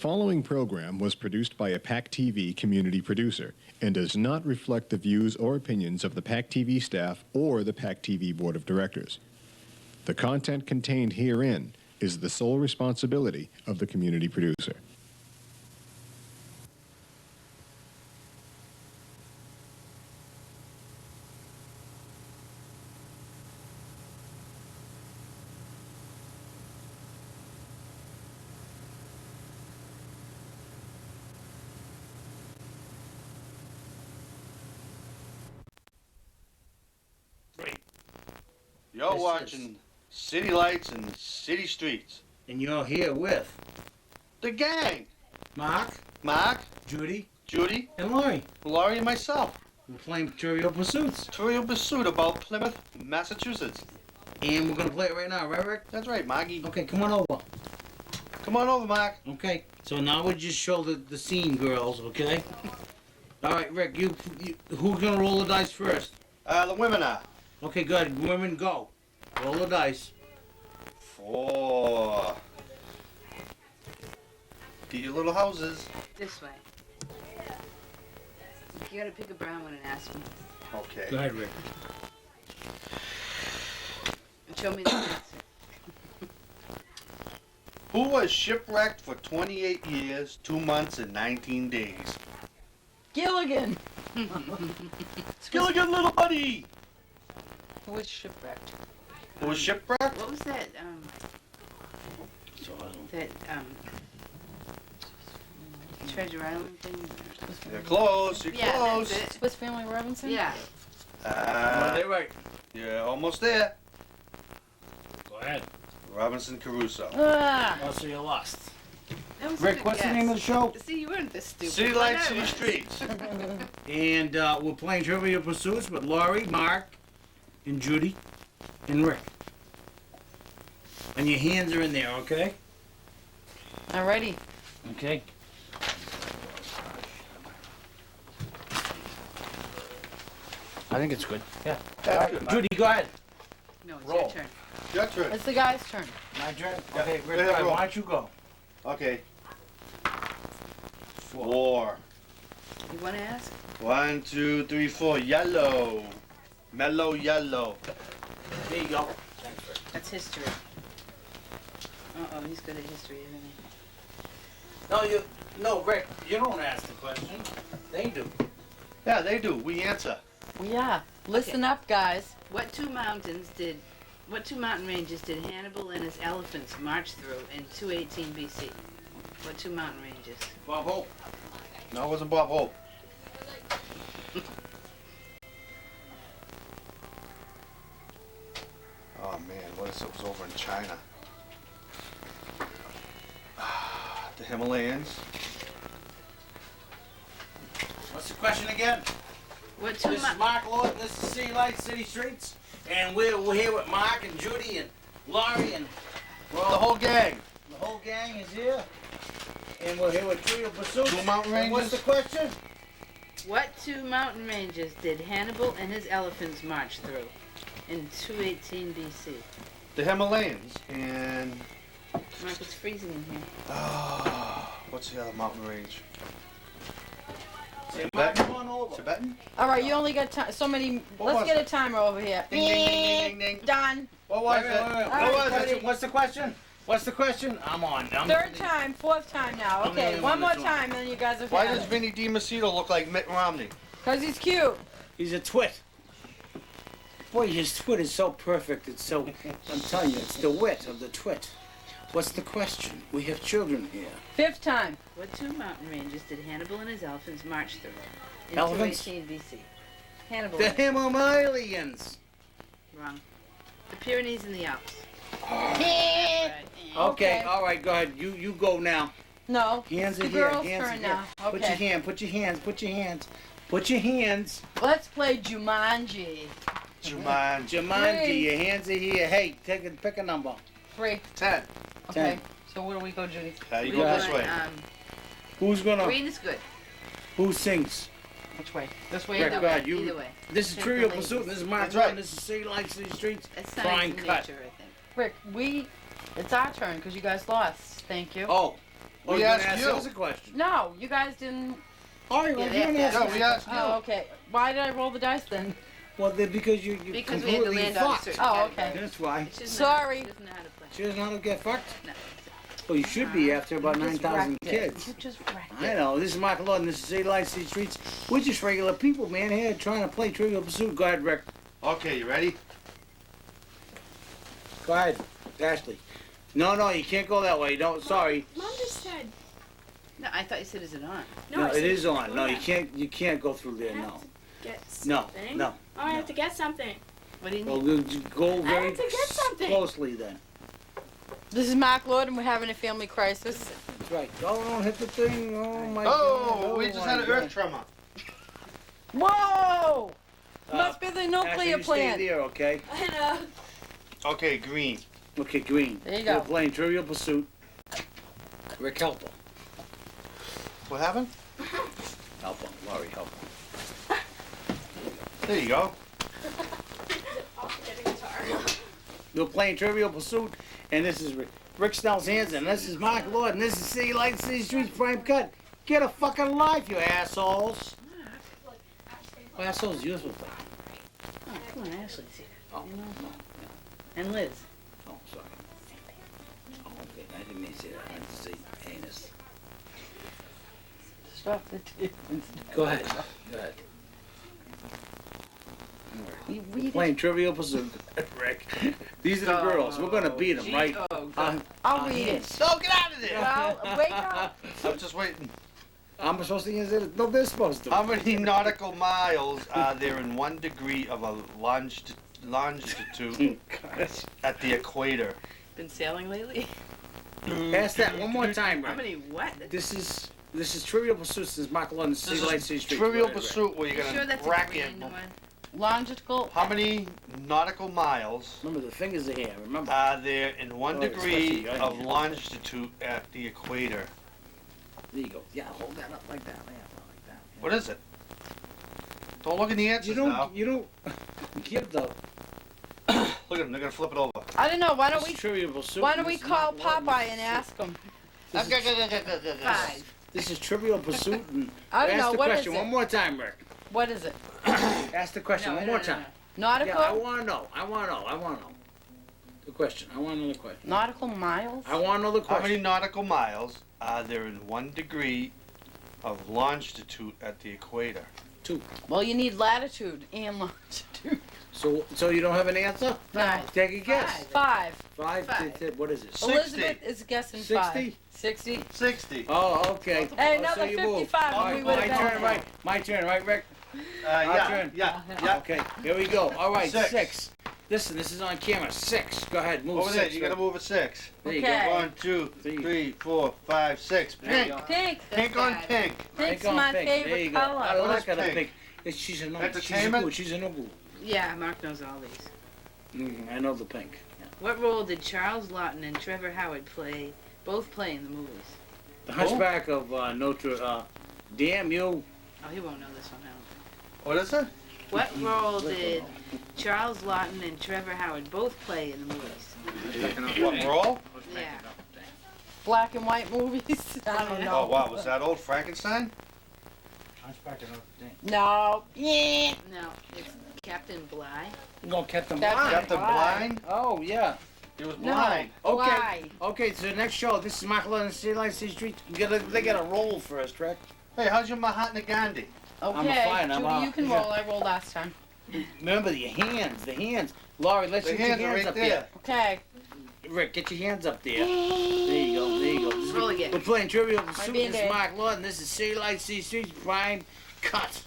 following program was produced by a PAC TV community producer and does not reflect the views or opinions of the PAC TV staff or the PAC TV Board of Directors. The content contained herein is the sole responsibility of the community producer. You're watching City Lights and City Streets. And you're here with The gang. Mark, Judy, and Laurie. Laurie and myself. We're playing Trivial Pursuits. Trivial Pursuit about Plymouth, Massachusetts. And we're going to play it right now, right, Rick? That's right, Maggie. Okay, come on over. Come on over, Mark. Okay, so now we just show the scene, girls, okay? All right, Rick, you who's going to roll the dice first? The women are. Okay, good. Women, go. Roll the dice. 4. Get your little houses. This way. You gotta pick a brown one and ask me. Okay. Go ahead, Rick. And show me the answer. Who was shipwrecked for 28 years, 2 months, and 19 days? Gilligan! Gilligan, little buddy! Who was shipwrecked? Who was shipwrecked? What was that, Treasure Island thing? You're close, you're Yeah, close. that's it. Swiss Family Robinson? Yeah. They're right. You're almost there. Go ahead. Robinson Crusoe. Ah! Oh, so you lost. That was a Rick, good what's the guess. name of the show? See, you weren't this stupid. City Why Lights, not? City Streets. And we're playing Trivial Pursuits with Laurie, Mark, and Judy, and Rick. And your hands are in there, okay? Alrighty. Okay. I think it's good. Yeah. That's good, Mark. Judy, go ahead. No, it's Roll. your turn. Your turn. It's the guy's turn. My turn? Yeah. Okay, Go Rick, ahead, roll. why don't you go? Okay. 4. You wanna ask? 1, 2, 3, 4. Yellow. Mellow yellow. There you go. Thanks, Rick. That's history. Uh-oh, he's good at history, isn't he? No, Rick, you don't ask the question. They do. Yeah, they do. We answer. Yeah. Listen up, guys. What two mountain ranges did Hannibal and his elephants march through in 218 BC? What two mountain ranges? Bob Hope. No, it wasn't Bob Hope. Oh man, what is it? Was over in China? The Himalayas. What's the question again? What two This is mountain? Mark Lord, this is City Lights, City Streets, and we're here with Mark and Judy and Laurie and The whole gang. the whole gang is here. And we're here with Trivial Pursuits. Two mountain And what's the ranges? question? What two mountain ranges did Hannibal and his elephants march through in 218 BC? The Himalayas. And Mark, it's freezing in here. what's the other mountain range? Say, Mark, come on over. Tibetan? Alright, you only got so many. What Let's was get it? a timer over here. Ding, ding, ding, ding, ding, ding. Done. What was Wait, it? wait, wait. What was Alright, it? What's the question? What's the question? I'm on. Third time, fourth time now. I'm the Okay, only one one more that's on. time, and then you guys are Why does finished. Vinny DiMacedo look like Mitt Romney? Because he's cute. He's a twit. Boy, his twit is so perfect. It's so, I'm telling you, it's the wit of the twit. What's the question? We have children here. Fifth time. What two mountain ranges did Hannibal and his elephants march through in Elephants? 218 BC? Hannibal. The Himalayans. Wrong. The Pyrenees and the Alps. Yeah. Right. Okay, Okay. all right, go ahead. You go now. No. Hands it's are the here. girl's Hands are turn here. now. Put your Okay. hand. Put your hands. Put your hands. Put your hands. Let's play Jumanji. Jumanji. Jumanji, Three. your hands are here. Hey, pick a number. 3. 10. Okay. So where do we go, Judy? You We go got this want, way. Who's gonna? Green is good. Who sings? Which way? This way. Rick, or go that way? ahead. You. Either way. This is Take Trivial the Pursuit. ladies. This is Mark That's right. Lund. This is City Lights, City Streets. It's Fine science and cut. nature, I think. Rick, it's our turn because you guys lost. Thank you. Oh, Or We you gonna asked ask you. us a question? No, you guys didn't. Oh, you're Yeah, going they have to to ask ask No, we asked you. Oh, okay. Why did I roll the dice then? Well, because you Because we had to completely land on a fucked. certain Oh, category. okay. That's why. She doesn't Sorry. Know, she doesn't know how to play. She doesn't know how to get fucked? No. Well, you should be after about You just 9,000 wrecked it. kids. You just wrecked I it. know. This is Michael Lawton. This is City Lights, City Streets. We're just regular people, man, here trying to play Trivial Pursuit. Go ahead, Rick. Okay, you ready? Go ahead, Ashley. No, you can't go that way. Don't. Sorry. Mom just said. No, I thought you said, is it on? No, I it said is on. go No, you back. can't. You can't go through there. I have No. to get No. something. No. Oh, I have to get something. What do you Well, need? then go I very have to get something. closely then. This is Mark Lord, and we're having a family crisis. That's right. Oh, don't hit the thing. Oh my Oh, God. we just my had an God. earth tremor. Whoa! Uh, Must be the Ashley, nuclear you stay plant. there, okay? I know. Okay, green. Okay, green. There you We're go. playing Trivial Pursuit. Rick, help him. What happened? Help him. Laurie, help him. There you go. I'll get a guitar. We're playing Trivial Pursuit, and this is Rick Snell's hands, and this is Mark Lord, and this is City Lights, City Streets, Prime Cut. Get a fucking life, you assholes. Well, assholes, you're supposed to. Oh, come on, Ashley's here. Oh, You know? no. And Liz. Oh, sorry. Oh, okay. I didn't mean to say that. I meant to say anus. Stop the tape. Go ahead. Go ahead. You We're read playing it. Trivial Pursuit, Rick. These are the girls. We're gonna beat them, right? Oh, God. I'll read it. No, get out of there. Well, wake up. I'm just waiting. I'm supposed to answer it. No, they're supposed to. How many nautical miles are there in 1 degree of a longitude at the equator? Been sailing lately? Ask that one more time, How Rick. many what? This is Trivial Pursuit. This is Michael London, City This Lights, City is Streets. Trivial Go ahead, Rick. Pursuit where You you're sure gonna that's rack a it. green one? Longitudinal. How many nautical miles Remember, the fingers are here. Remember. are there in 1 Oh, degree especially right of here. longitude at the equator? There you go. Yeah, hold that up like that. Yeah, like that. Yeah. What is it? Don't look at the answers You now. don't. You don't give the. Look at them. They're gonna flip it over. I don't know. Why don't This we? is Trivial Pursuit. Why don't we This is call Michael London. Popeye and ask him? This is- 5. This is Trivial Pursuit. And I don't ask know. the What is question it? one more time, Rick. What is it? Ask the question one more time. Nautical. Yeah, I want to know. I want to know. I want to know. The question. I want to know the question. Nautical miles. I want to know the How many question. nautical miles are there in 1 degree of longitude at the equator? Well, you need latitude and longitude. So you don't have an answer? No. Take a guess. 5. Five. Five. What is it? 60. Elizabeth is guessing 5. 60? 60. 60. Oh, okay. Hey, Oh, so another you move. 55 All and we right, would my have turn, been. right? My turn, right, Rick? Yeah, turn. yeah. Okay, here we go. All right, 6. 6. Listen, this is on camera. 6. Go ahead, move Over 6. there, you gotta move a 6. There you Okay. go. 1, 2, 3, 4, 5, 6. There you Pink. go. Pink. Pink on Five. pink. Pink's on my pink. There you favorite go. I color. What like is her pink? pink. She's a no. She's a Entertainment? good. She's a no good. Yeah, Mark knows all these. I know the pink. What role did Charles Lawton and Trevor Howard both play in the movies? The Hunchback of Notre. Damn you. Oh, he won't know this one, I don't think. What is it? What role did Charles Lawton and Trevor Howard both play in the movies? What role? Yeah. Black and white movies. I don't know. Oh wow, was that old Frankenstein? No. Yeah. No, it's Captain Bligh. No, Captain Captain Blind. Captain Blind? Oh yeah. He was No. blind. Okay. Why? Okay. So the next show. This is Michael on the City Lights, City Streets. They got to roll first, right? Hey, how's your Mahatma Gandhi? Okay, fine, I'm Judy, out. you can Yeah. roll. I rolled last time. Remember your hands. The hands. Laurie, let's The get your hands are hands right up there. Okay. Rick, get your hands up there. There you go. There you go. This is- Roll again. We're playing Trivial Pursuit. This is Band-Aid. Mark Lawton. This is City Lights, City Streets. Prime Cut.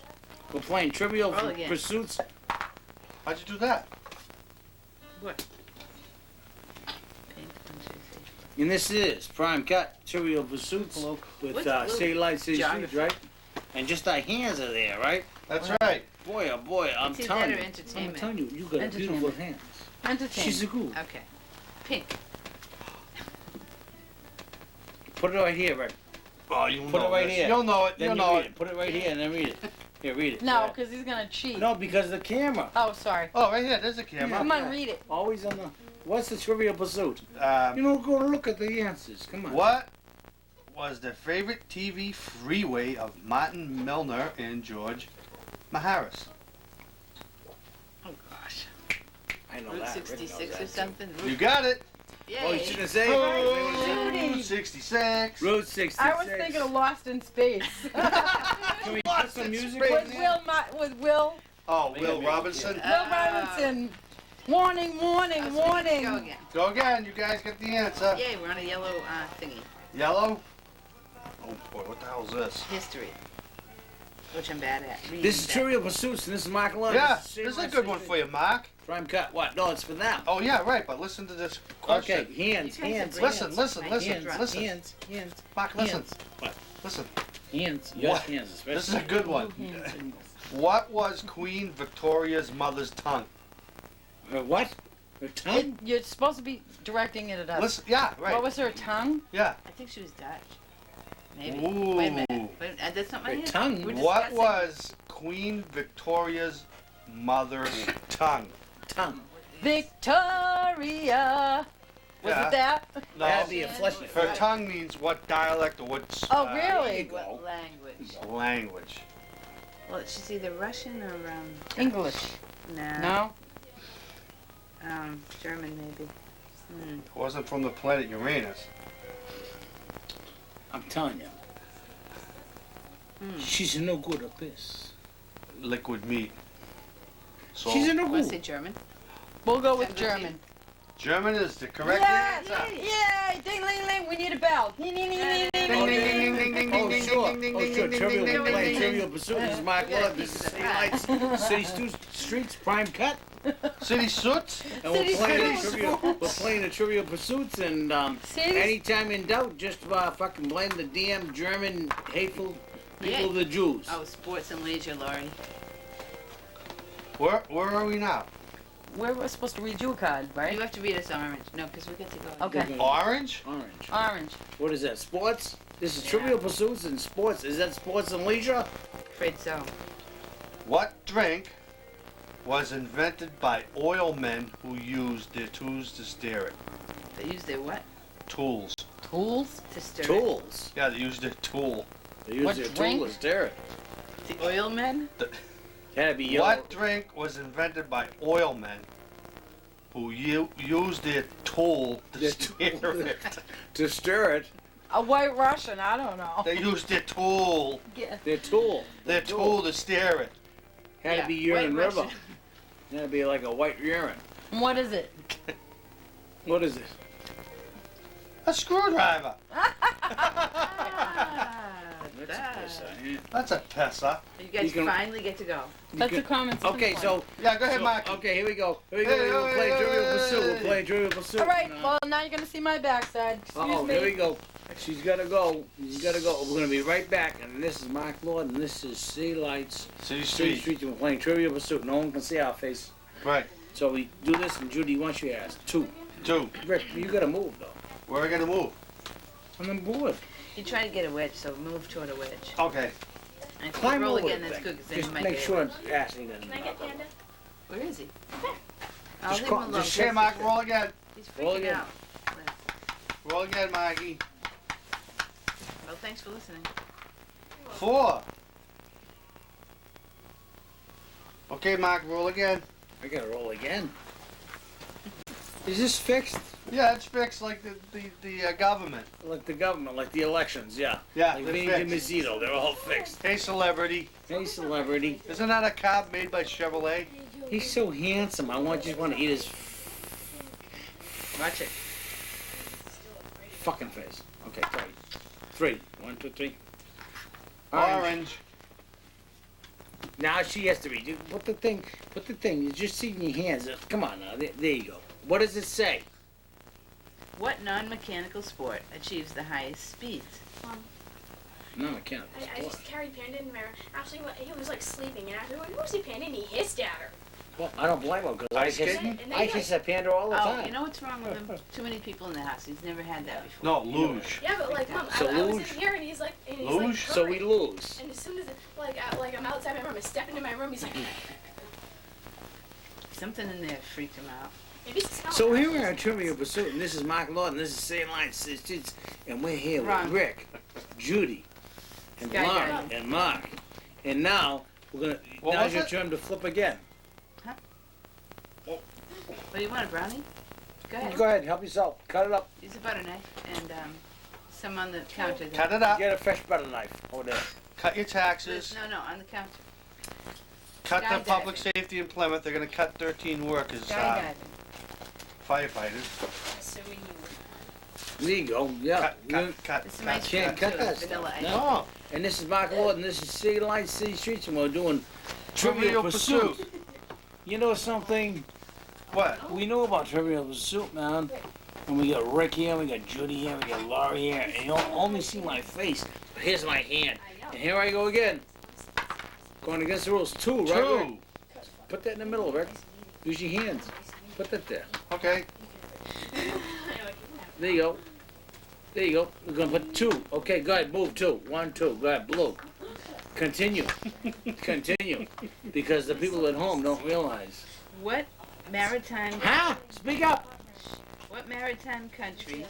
We're playing Trivial Roll again. Pursuits. How'd you do that? What? Pink, one, two, three. And this is Prime Cut, Trivial Pursuits Hello. with What's blue? City Lights, City Geography. Streets, right? And just our hands are there, right? That's right. Boy, oh boy, I'm It's either telling that or you. I'm entertainment. telling you, you got beautiful hands. Entertainment. She's a ghoul. Okay. Pink. Put it right here, Rick. Oh, you Put know it right this. here. You'll know it. Then You'll you know read it. it. Put it right here and then read it. Here, read it. No, Right. because he's gonna cheat. No, because the camera. Oh, sorry. Oh, right here. There's a camera. Come on, read it. Always on the. What's the Trivial Pursuit? You Um, know, go look at the answers. Come on. what was the favorite TV freeway of Martin Milner and George Maharis? Oh gosh. I know Route that. Rick knows 66 that or too. something. You got it. Yay. Oh, you shouldn't say Route 66. Route 66. I was thinking of Lost in Space. Can we put some music with in there? Will Oh, Will Robinson. Robinson. Warning, warning, Oh, so we warning. Go again. Go again. You guys get the answer. Yay, we're on a yellow thingy. Yellow. Oh boy, what the hell is this? History. Which I'm bad at. Reading This is that. Trivial Pursuits, and this is Mark Lund. Yeah, this is a good one for you, Mark. Prime cut. What? No, it's for them. Oh yeah, right. But listen to this question. Okay, hands, You guys hands, are Listen, hands. listen, Hands, listen, Hands, listen. hands, hands, Mark, listen, hands. What? listen. Hands. Your What? hands, especially. This is a good one. What was Queen Victoria's mother's tongue? What? Her tongue? You're supposed to be directing it at us. Listen, yeah, right. What was her tongue? Yeah. I think she was Dutch. Maybe. Ooh. Wait a minute. Wait, that's not my Her hand. tongue? We're What discussing- was Queen Victoria's mother's tongue? Tongue. Victoria. Was Yeah. it that? No. That'd be a flesh. Her tongue means what dialect or what Oh, There really? you go. What language? language. Well, she's either Russian or English. nah, No? German maybe. Hmm. It wasn't from the planet Uranus. I'm telling you. Hmm. She's no good at this. Liquid meat. So She's no Want to say good. German? We'll go with 10-15. German. German is the correct Yes! answer. Yay! Ding, ling, ling. We need a bell. Ding, ding, ding, ding, ding, Ding, ding, ding, ding. ding, ding, ding, Oh, ding, sure. ding, ding, Oh, ding, sure. ding, Trivial, ding, we're ding, playing ding, Trivial Pursuit. This is Mark We got Lund. This is pieces of City pie. Lights. City Streets, Prime Cut. City Suits? And we're City playing, Streets. we're playing the Trivial Pursuits, and City- anytime in doubt, just fucking blame the damn German hateful people, Yeah. the Jews. Oh, sports and leisure, Laurie. Where are we now? We're supposed to read you a card, You right? have to read us orange. No, because we get to go. Okay. Orange? Orange. Orange. What is that? Sports? This is Yeah. Trivial Pursuits and sports. Is that sports and leisure? Afraid so. What drink was invented by oil men who used their tools to stir it? They use their what? Tools. Tools. To stir it. Tools. Yeah, they used their tool. They use What their drink? tool to stir it. The oil men? Had to be yellow. What drink was invented by oil men who used their tool to Their stir tool. it? To stir it. A white Russian. I don't know. They used their tool. Yeah. Their tool. Their tool to stir it. Had Yeah, to be urine White river. Russian. Had to be like a white urine. What is it? What is it? A screwdriver. That's a piss, yeah. That's a pisser. You guys You can- finally get to go. That's a common sense Okay, one. so. Yeah, go ahead, so- Mark. Okay, here we go. Here we go. Hey, We're hey, playing hey, Trivial hey, Pursuit. We're hey. playing Trivial Pursuit. All right. Uh, Well, now you're gonna see my backside. Excuse Uh-oh, me. here we go. She's gotta go. She's gotta go. We're gonna be right back. And this is Mark Lord, and this is City Lights, City City Street. Street. And we're playing Trivial Pursuit. No one can see our face. Right. So we do this, and Judy, once you ask. 2. 2. Rick, you gotta move, though. Where are we gonna move? I'm on board. You try to get a wedge, so move toward a wedge. Okay. And if you Climb roll over again, the that's thing. good, because then Just you might make get sure a wedge. Ashley doesn't. Can I get Panda? Where is he? I'll Just leave call- him alone. just Okay, Mark, roll again. He's roll freaking again. out. Roll again, Maggie. Well, thanks for listening. 4. Okay, Mark, roll again. I gotta roll again. Is this fixed? Yeah, it's fixed like the government. Like the government, like the elections, yeah. Yeah, Like they're Vinny fixed. DiMazzito, they're all fixed. Hey, celebrity. Hey, celebrity. Isn't that a car made by Chevrolet? He's so handsome. I just want to eat his Watch it. fucking face. Okay, 3. 1, 2, 3. Orange. Now she has to read. You put the thing. You just see in your hands. Come on now. There you go. What does it say? What non-mechanical sport achieves the highest speeds? No mechanical. I just carried Panda in the mirror. Actually, he was like sleeping, and after when you see Panda, and he hissed at her. Well, I don't blame him because Ice skating? I kiss that panda all the Oh, time. you know what's wrong with him? Too many people in the house. He's never had that before. No, luge. Yeah, but like, Mom, So I was luge? in here, and he's like, Luge? So we lose. And as soon as I'm outside my room, I step into my room, he's like, Something in there freaked him out. Maybe it's smell. So here we are at Trivial Pursuit, and this is Mark Lord, and this is Same Line Streets, and we're here Wrong. with Rick, Judy, and Skydiving. Lauren, and Mark. And now, we're gonna, What now's was your it? turn to flip again. What do you want, a brownie? Go ahead. Go ahead, help yourself. Cut it up. Use a butter knife and some on the counter. there. Cut it up. Get a fresh butter knife over there. Cut your taxes. No, on the counter. Cut the Skydiving. public safety in Plymouth. They're gonna cut 13 workers, Skydiving. firefighters. Assuming you There you go, yeah. Cut. This is my Can't stuff cut too, that vanilla stuff. ice. No. And this is Mark Lord, and this is City Lights, City Streets, and we're doing Trivial Trivial Pursuit. Pursuit. You know something? What? We know about Trivial Pursuit, man. And we got Rick here, we got Judy here, we got Laurie here, and you'll only see my face. But here's my hand. And here I go again. Going against the rules. Two, right? Rick? Two. Put that in the middle, Rick. Use your hands. Put that there. Okay. There you go. There you go. We're gonna put two. Okay, go ahead, move two. 1, 2. Go ahead, blue. Continue. Continue. Because the people at home don't realize. What maritime Huh? Speak up. what maritime country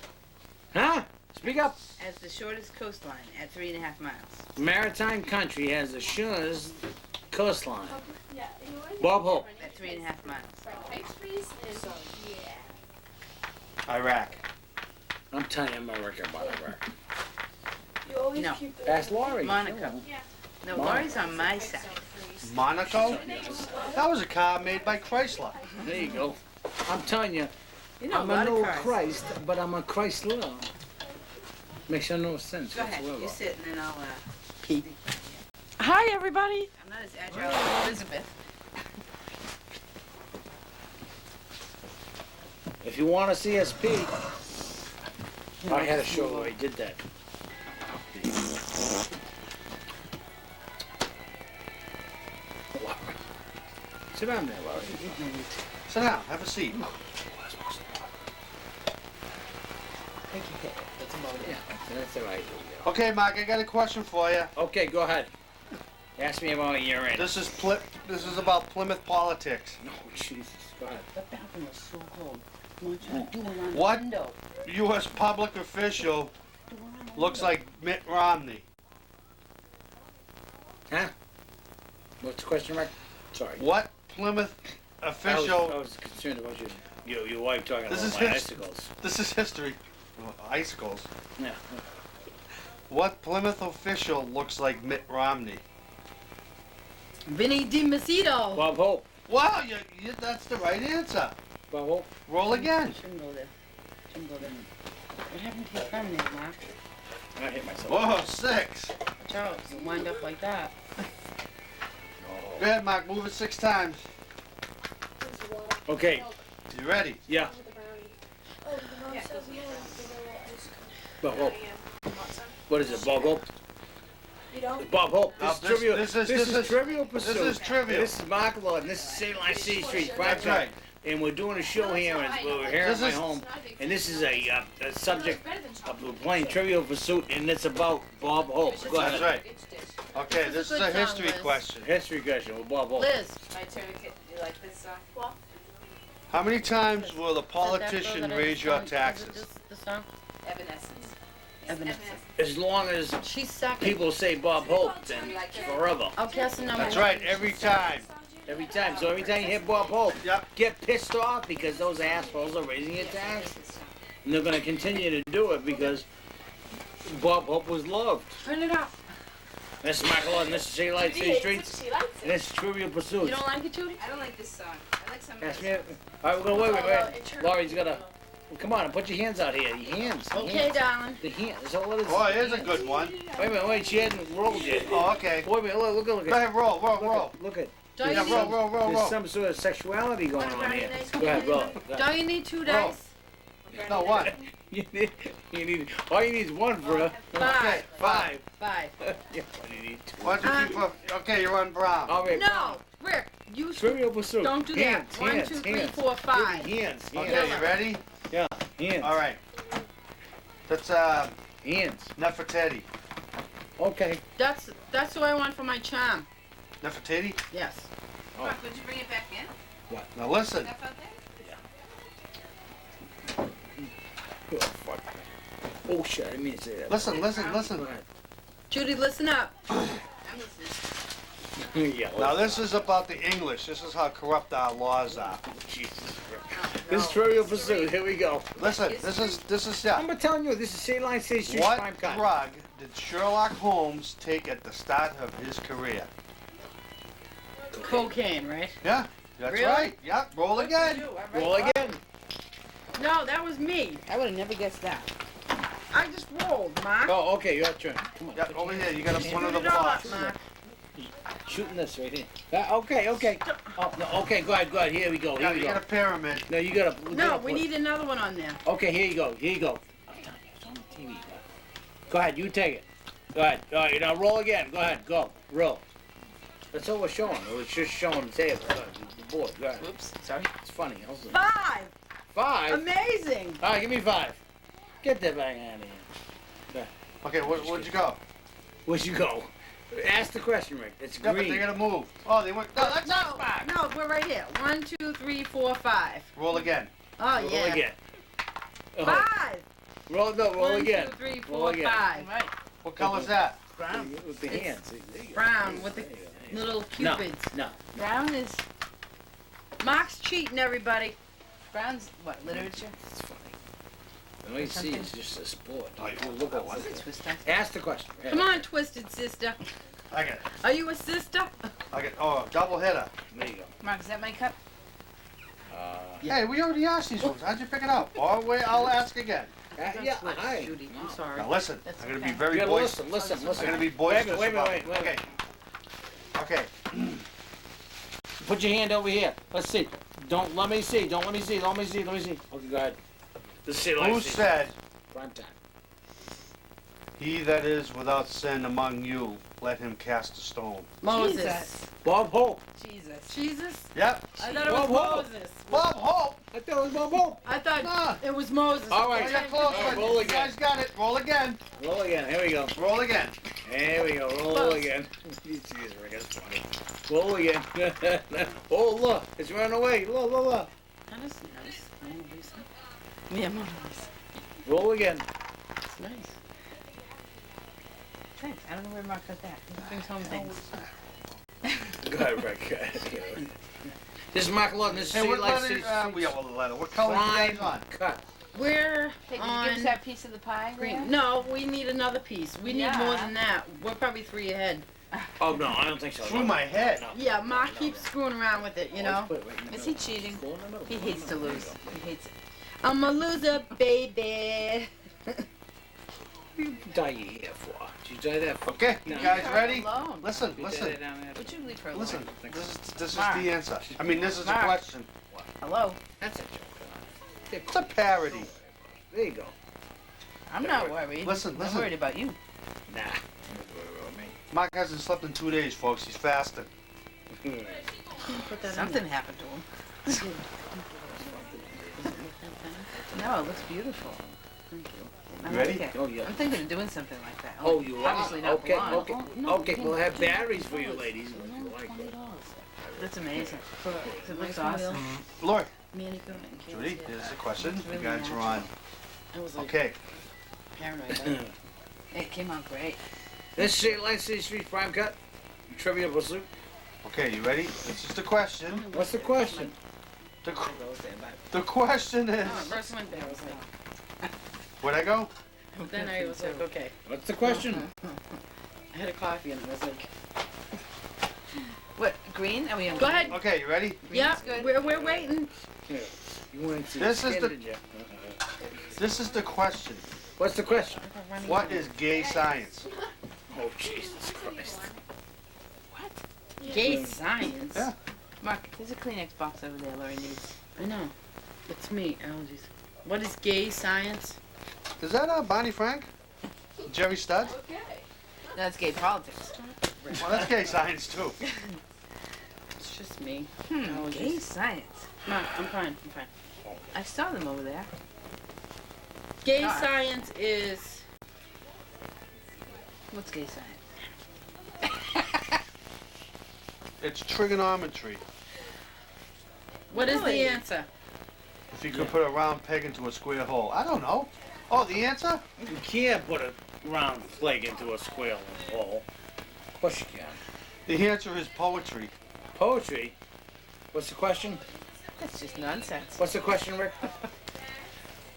Huh? Speak up. has the shortest coastline at 3.5 miles? Maritime country has the shortest coastline. Yeah. You know what? Bob Hope. At 3.5 miles. Pipes freeze and yeah. Iraq. I'm telling you, I'm a record about Iraq. You always No. keep the Ask Laurie. Monaco. Yeah. No, Monaco. Laurie's on my side. Monaco? That was a car made by Chrysler. There you go. I'm telling you, You know I'm a a lot no of cars. Christ, but I'm a Chrysler. Makes no sense Go ahead, whatsoever. you sit and then I'll Hi, everybody. I'm not as agile as Elizabeth. If you want to see SP, I had a show where I did that. Sit down there, Laurie. Sit down. Have a seat. Yeah, that's all right. Okay, Mark. I got a question for you. Okay, go ahead. Ask me about a year in. This is about Plymouth politics. No, Jesus. Go ahead. The bathroom is so cold. I want you to do it on the What? window. U.S. public official Do it on the looks window. like Mitt Romney. Huh? What's the question, Rick? Sorry. What Plymouth I official? was concerned about your wife talking This about is my his- icicles. This is history. Icicles. Yeah. What Plymouth official looks like Mitt Romney? Vinny DiMacedo. Bob Hope. Wow, that's the right answer. Bob Hope. Roll again. Shouldn't go there. Shouldn't go there. What happened to your thumb there, Mark? I hit myself. Whoa, 6. Watch out. You wind up like that. Go ahead, Mark. Move it 6 times. Okay. You ready? Yeah. Oh, the mom says no. Vanilla ice cream. Bob Hope. What is it, Bob Hope? You don't? Bob Hope. Now, This is trivial. this This is is Trivial Pursuit. This is trivial. This is Mark Lord, and this is St. Line City Street. That's right. And we're doing a show here, and we're here This at my is- home. And this is a subject of we're playing Trivial Pursuit, and it's about Bob Hope. Go That's ahead. right. Okay, this is a Good song, history Liz. question. History question with Bob Hope. Liz. My turn. Do you like this song? How many times will a Did that politician girl that I raise just your found- was it taxes? just the song? Evanescence. Evanescence. As long as She's second. people say Bob Hope, then forever. I'll guess the number That's one. right, every time. Every time. So every time you hear Bob Hope, Yep. get pissed off because those assholes are raising your taxes. And they're going to continue to do it because Bob Hope was loved. Turn it up. This is Michael, and this is City Lights, City Streets, She likes and it. this is Trivial You Pursuits. don't like it, Judy? I don't like this song. I like some Ask of me. this. All right, we're going to It wait. turned- Laurie's got to. Well, come on, put your hands out here. Your hands. the Okay, hands. darling. The hands. That's all it is. Oh, here's a good one. Wait a minute, wait, she hadn't rolled yet. Oh, okay. Wait a minute, look Go at. ahead, roll, roll. Look at. Don't Yeah, you roll, need, roll. There's some sort of sexuality going on here. Go ahead, roll it. Go ahead. don't you need 2 Roll. dice? No, what? You need, all you need is one for a. Okay, 5. 5. Yeah, what do you need? Two. 1, 2, 3, 4. Okay, you're on brown. All right. No, Rick, you Trivial Pursuit. don't do hands, that. 1, hands, 2, 3, hands. 4, 5. Hands, Okay, hands. you ready? Yeah, hands. All right. That's Hands. Nefertiti. Okay. That's what I want for my charm. Nefertiti? Yes. Oh. Mark, would you bring it back in? Now listen. Stuff out there? Oh, fuck. Oh, shit, I didn't mean to say that. Listen. Go ahead. Judy, listen up. Yeah, Now this is about the English. This is how corrupt our laws are. Jesus. This is Trivial Pursuit. Here we go. Listen, this is yeah. I'm telling you, this is State Line State Street What Prime Cut. drug did Sherlock Holmes take at the start of his career? Cocaine, right? Yeah, that's Really? right. Yeah, roll again. Roll again. No, that was me. I would have never guessed that. I just rolled, Mark. Oh, okay, your turn. Come on. Yeah, put over your here. hand- You got hand- one of the Put it all up, blocks. Mark. Shooting this right here. Okay. Oh, no, okay, go ahead. Here we go. Yeah, Here we you go. got a pyramid. No, you gotta. No, we need another one on there. Okay, here you go. I'm telling you, it's on the TV. Go ahead, you take it. Go ahead. All right, now roll again. Go ahead, go. Roll. That's all we're showing. We're just showing the table, the board. Go ahead. Oops, sorry. It's funny. Also. 5. 5. Amazing. All right, give me 5. Get that bang out of here. Okay, where'd you go? Where'd you go? Ask the question, Rick. It's Yeah, but green. they're gonna move. Oh, they went. No, that's not five. No, we're right here. 1, 2, 3, 4, 5. Roll again. Oh, Roll yeah. again. Oh. 5. Roll One, again. 2, 3, Roll 4, again. 5. Right. What color's that? Brown. With the It's hands. There you go. brown with the There you go. little No, cupids. no. Brown is Mark's cheating, everybody. Brown's what? Literature. It's funny. All you see is just a sport. Oh, you Look at What's one. it, Twister? Ask the question. Come on, twisted sister. I got it. Are you a sister? Oh, double hitter. There you go. Mark, is that my cup? Yeah. Hey, we already asked these ones. How'd you pick it up? Or wait, I'll ask again. Yeah, Switch, hi. Judy. I'm sorry. Now listen, That's I'm gonna okay. be very You gotta boisterous. listen. I'm gonna be Wait a boisterous minute, about wait. Okay. Okay. Put your hand over here. Let's see. Let me see. Okay, go ahead. Let's see. Who said, Prime time. "He that is without sin among you, let him cast a stone"? Moses. Jesus. Bob Hope. Jesus. Jesus? Yep. I thought it was Whoa. Moses. Bob Hope. I thought it was Bob Hope. I thought Nah. it was Moses. All Oh, right. you're close. right, but roll you again. guys got it. Roll again. Roll again. Here we go. Roll again. Here we go. Roll Close. again. These are that's funny. Roll again. Oh, look. It's running away. Look. That is nice. Mona Lisa. Yeah, Mona Lisa. Roll again. It's nice. Thanks. I don't know where Mark got that. He brings home things. Go ahead, Rick. This is Mark Lawton. This is Hey, City what Life letter? City We got one letter. What color are you guys on? Cut. We're Hey, did you on give us that piece of the pie? green. there? No, we need another piece. We need Yeah. more than that. We're probably 3 ahead. Oh, no, I don't think so. Through my head. No. Yeah, Mark keeps screwing around with it, you know. Is he cheating? He hates to lose. He hates it. I'm a loser, baby. What you dye your hair for? Did you dye that for? Okay, you No. guys Leave her ready? alone. Listen, You dye listen, that down there? Would you leave her alone? listen. This is Mark. the answer. I mean, this is a Mark. question. Hello? That's a joke. It's a parody. There you go. I'm not worried. Listen, I'm listen. worried about you. Nah. Mark hasn't slept in 2 days, folks. He's fasting. Put that Something happened to him. No, it looks beautiful. Thank you. I You ready? like it. Oh, yeah. I'm thinking of doing something like that. Oh, you are? Obviously not Okay, blonde. okay. Oh, no, Okay, no, we'll have no, batteries for you ladies if you like it. That's amazing. It looks Nice awesome. Lord, Manicure and kids. Judy, yeah. here's the question. It's You really guys are on. natural. I was like Okay. paranoid. It came out great. This is State Line City Street Prime Cut. Trivia Pursuit. Okay, you ready? This is the question. What's the question? The, the question is, Oh, first went there, I was like, where'd I go? then I was like, okay. What's the question? I had a coffee and I was like, What, green? Are we on go green? ahead. Okay, you ready? Yeah, good. we're waiting. Yeah. You want to This is the- did you? This is the question. What's the question? What is gay science? Oh, Jesus Christ. Gay science? Yeah. Mark, there's a Kleenex box over there Lori needs. I know. It's me, allergies. What is gay science? Is that Bonnie Frank? Jerry Studd? That's gay politics. Well, that's gay science too. It's just me. Gay Allergies. science. No, I'm fine. I saw them over there. Gay Ah. science is What's gay science? It's trigonometry. what is Really? the answer? If you could put a round peg into a square hole. I don't know. Oh, the answer? You can't put a round flag into a square hole. Of course you can. The answer is poetry. Poetry? What's the question? That's just nonsense. What's the question, Rick?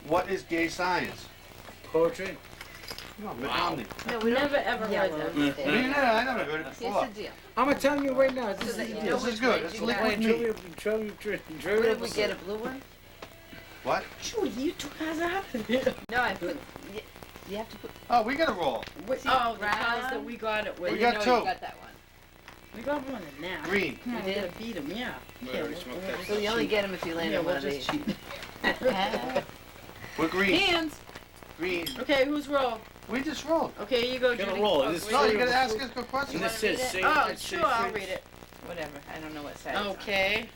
What is gay science? Poetry? No, Wow. Mitt Romney. No, we never ever heard that Me before. neither, I never heard it Here's before. the deal. I'm gonna tell you right now. This is that you the know deal. This is which good. way It's you liquid got. meat. What did we get, a blue one? What? Judy, you took us out of here. No, I put, you have to put, Oh, we got a roll. oh, the ties that we got it with. We got know two. You got that one. We got one in now. Green. Yeah, we gotta beat him, yeah. So you only get them if you land Yeah, on one we'll of just these. cheat. We're green. Hands. Green. Okay, who's roll? We just rolled. Okay, you go, Get a Judy. roll. Oh, This is wait. No, Three you gotta of ask us. us good And questions. this says say. Oh, let's say sure, I'll three. read it. Whatever, I don't know what side it's on. Okay.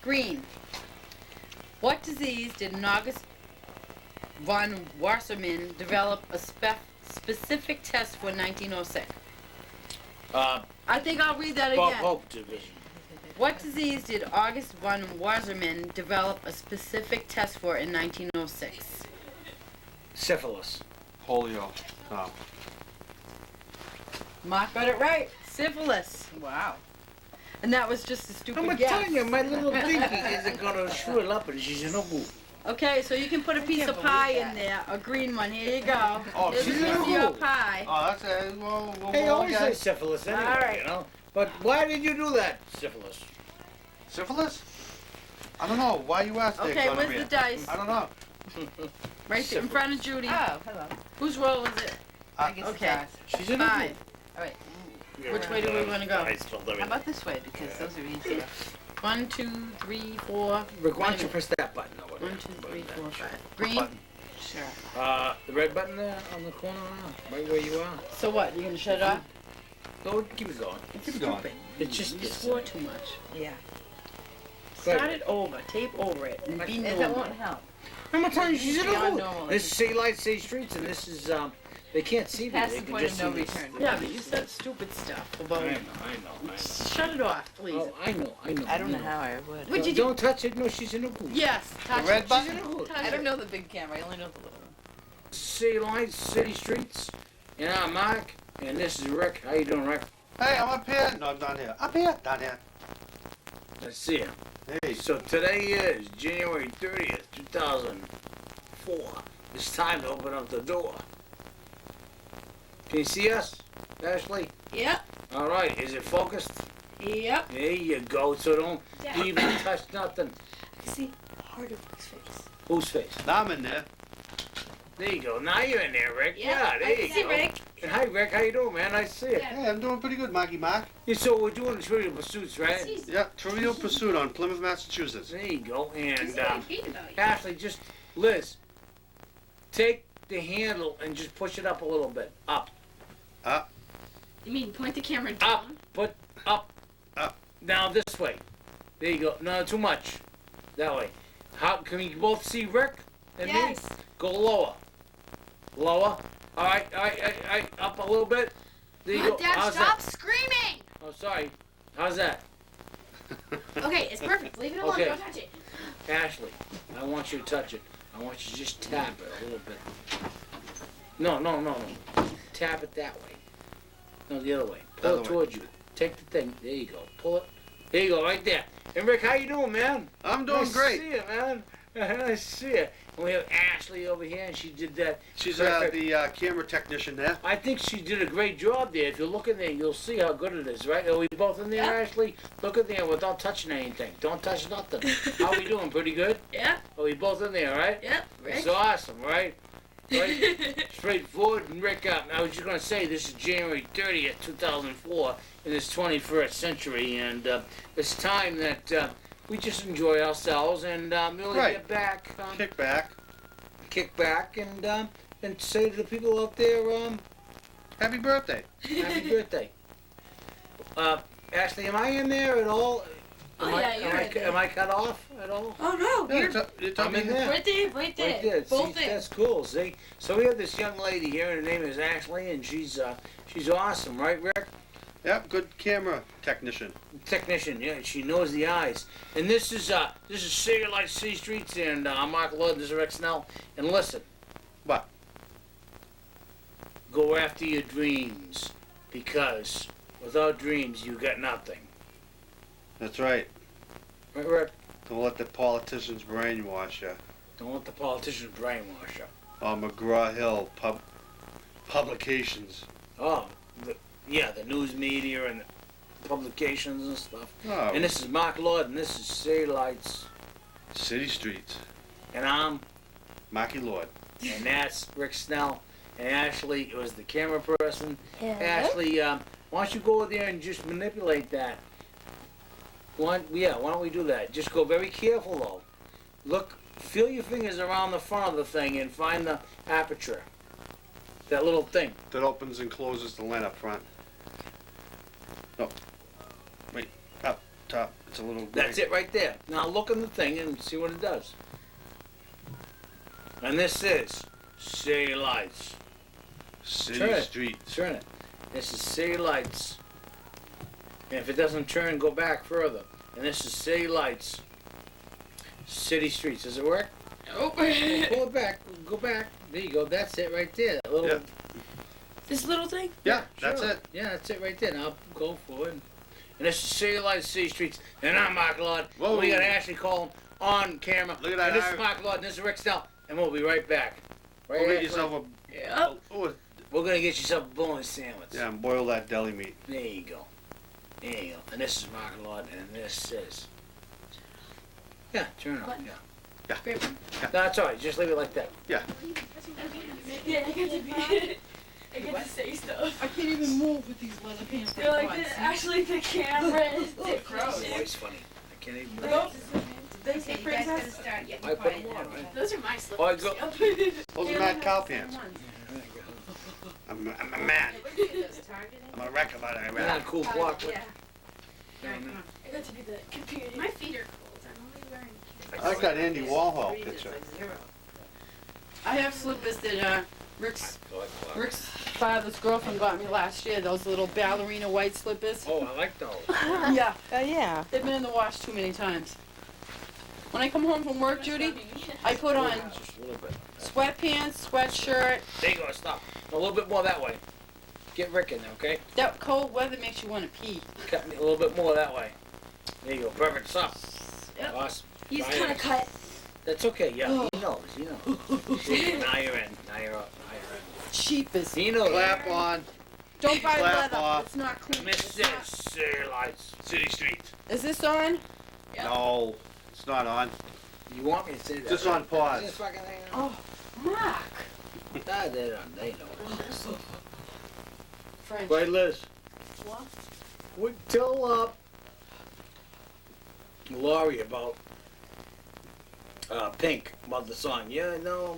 Green. What disease did August von Wassermann develop a specific test for 1906? I think I'll read that Bob again. Hope division. What disease did August von Wassermann develop a specific test for in 1906? Syphilis. Polio. No. Mark got it right. Syphilis. Wow. And that was just a stupid I'm guess. telling you, my little pinky isn't gonna shrivel up and she's no good. Okay, so you can put a piece can't of pie believe in there, a green one. Here you go. Oh, Here's a she's piece in of a your hole. pie. Oh, that's it. Well, Hey, always say okay. syphilis anyway, All right. you know? But why did you do that, syphilis? Syphilis? I don't know. Why you asked that, Okay, where's gonorrhea? the dice? I don't know. Right there in front of Judy. Oh, hello. Whose roll is it? I guess Okay. it's She's in a Five. Alright. Which way do we want to go? How about this way? Because those are easier. 1, 2, 3, 4. Rick, why Wait don't a you minute. press that button over there? 1, 2, 3, 4, 5. What Green. button? Sure. The red button there on the corner now, right where you are. So what? You gonna shut it off? Go, keep it going. Keep it going. It's just You swore too much. Yeah. Start it over. Tape over it. And be That normal. won't help. I'm not telling you, she's in a Beyond mood. normal. This is Say Light, Say Streets, and this is, they can't see me. Past They the can point just of no see this. return. Yeah, but you said stupid stuff about. I know. Shut it off, please. Oh, I know. I don't know how I would. What'd you do? Don't touch it. No, she's in a mood. Yes. Touch red it. button? She's in a mood. Touch I it. don't know the big camera. I only know the little one. Say Light, City Streets, and I'm Mark, and this is Rick. How you doing, Rick? Hey, I'm up here. No, I'm down here. Up here. Down here. Let's see you. Hey. So today is January 30th, 2004. It's time to open up the door. Can you see us, Ashley? Yep. All right. Is it focused? Yep. There you go. So don't Yeah. even touch nothing. I see part of Rick's face. Whose face? Now I'm in there. There you go. Now you're in there, Rick. Yeah, there I you see go. Rick. And hi, Rick. How you doing, man? Nice to see you. Yeah. Hey, I'm doing pretty good, Marky Mark. Yeah, so we're doing Trivial Pursuits, right? He's Yeah, Trivial Pursuit on Plymouth, Massachusetts. There you go. And about you. Ashley, just Liz, take the handle and just push it up a little bit. Up, You mean point the camera up, down? put up, Up. Now this way. There you go. No, too much. That way. How can we both see Rick and me? Yes. Go lower. Lower. All right. Up a little bit. There you go. Dad, How's stop that? screaming! Oh, sorry. How's that? Okay, it's perfect. Leave it alone. Okay. Don't touch it. Ashley, I want you to touch it. I want you to just tap it a little bit. No. Tap it that way. No, the other way. Pull Other it way. towards you. Take the thing. There you go. Pull it. There you go, right there. And Rick, how you doing, man? I'm doing nice great. to see you, man. Nice to see you. And we have Ashley over here, and she did that. She's perfect. the camera technician there. I think she did a great job there. If you look in there, you'll see how good it is, right? Are we both in there, Yeah. Ashley? Look in there without touching anything. Don't touch nothing. How we doing? Pretty good? Yep. Are we both in there, right? Yep. Rick. It's awesome, right? Right? Straightforward. And Rick, I was just going to say this is January 30th, 2004, in this 21st century, and it's time that we just enjoy ourselves and really Right. get back, Kick back. kick back, and say to the people out there, Happy birthday. happy birthday. Ashley, am I in there at all? Oh, Am yeah, I, you're am, I, in there. am I cut off at all? Oh no. Yeah, You're it's I'm in there. right there. Right there. Both See, things. that's cool. See, so we have this young lady here. Her name is Ashley, and she's awesome, right, Rick? Yep, good camera technician. Technician, yeah, she knows the eyes. And this is City Lights, City Streets, and I'm Mark Lord, this is Rick Snell. And listen, What? go after your dreams, because without dreams, you got nothing. That's right. Right, Rick? Don't let the politicians brainwash you. Don't let the politicians brainwash you. McGraw-Hill publications. Oh, the news media and the publications and stuff. Oh, And this is Mark Lord, and this is City Lights, City Streets. and I'm, Marky Lord. and that's Rick Snell. And Ashley, it was the camera person. Ashley, why don't you go there and just manipulate that? Why don't we do that? Just go very careful though. Look, feel your fingers around the front of the thing and find the aperture. That little thing. That opens and closes the lens up front. No. Wait. Up. Top. It's a little gray. That's it right there. Now look in the thing and see what it does. And this is City Lights. City Turn it. Streets. Turn it. This is City Lights. And if it doesn't turn, go back further. And this is City Lights. City Streets. Does it work? Nope. Pull it back. Go back. There you go. That's it right there. That little. Yeah. This little thing? Yeah, that's Sure. it. Yeah, that's it right there. Now go forward. And this is City Lights, City Streets. And I'm Mark Lord. Whoa. We got Ashley Colin on camera. Look at that And this eye. is Mark Lord. And this is Rick Snell. And we'll be right back. Right, Go get Ashley? yourself a. Yep. Oh, We're gonna get yourself a boneless sandwich. yeah, and boil that deli meat. There you go. There you go. And this is Mark Lord, and this is. Yeah, turn it on. Yeah. Great one. No, that's all right. Just leave it like that. Yeah, I get to be. I get to say stuff. I can't even move with these leather pants. You're like, actually, the camera is Your different. voice funny. I can't even. Nope. Okay, you guys gotta start getting I put quiet them now. on, right? Those are my Oh, I slippers. go. Those are mad cow pants. I'm a man. I'm a wreck about it. Not a cool clock. Yeah. But, I got to be the computer. My feet are cold. I'm only wearing. I like that Andy Warhol picture. I have slippers that Rick's clock. Rick's father's girlfriend got me last year. Those little ballerina white slippers. Oh, I like those. Yeah, Yeah. they've been in the wash too many times. When I come home from work, Judy, I put on Just a little bit. sweatpants, sweatshirt. There you go. Stop. A little bit more that way. Get Rick in there, okay? That cold weather makes you want to pee. Cut me a little bit more that way. There you go. Perfect. Stop. Yep. Awesome. He's Right. kind of cut. That's okay. Yeah, he knows. He knows. See, now you're in. Now you're up. Now you're in. Cheapest. He knows. Clap on Don't buy Clap leather. off. It's not clean. And this is City Lights. City Streets. Is this on? Yep. No, it's not on. You want me to say that? Just on pause. Is this fucking thing on? Oh, Mark. Nah, they know. French. Right, Liz? What? We tell Laurie about Pink, about the song. Yeah, no,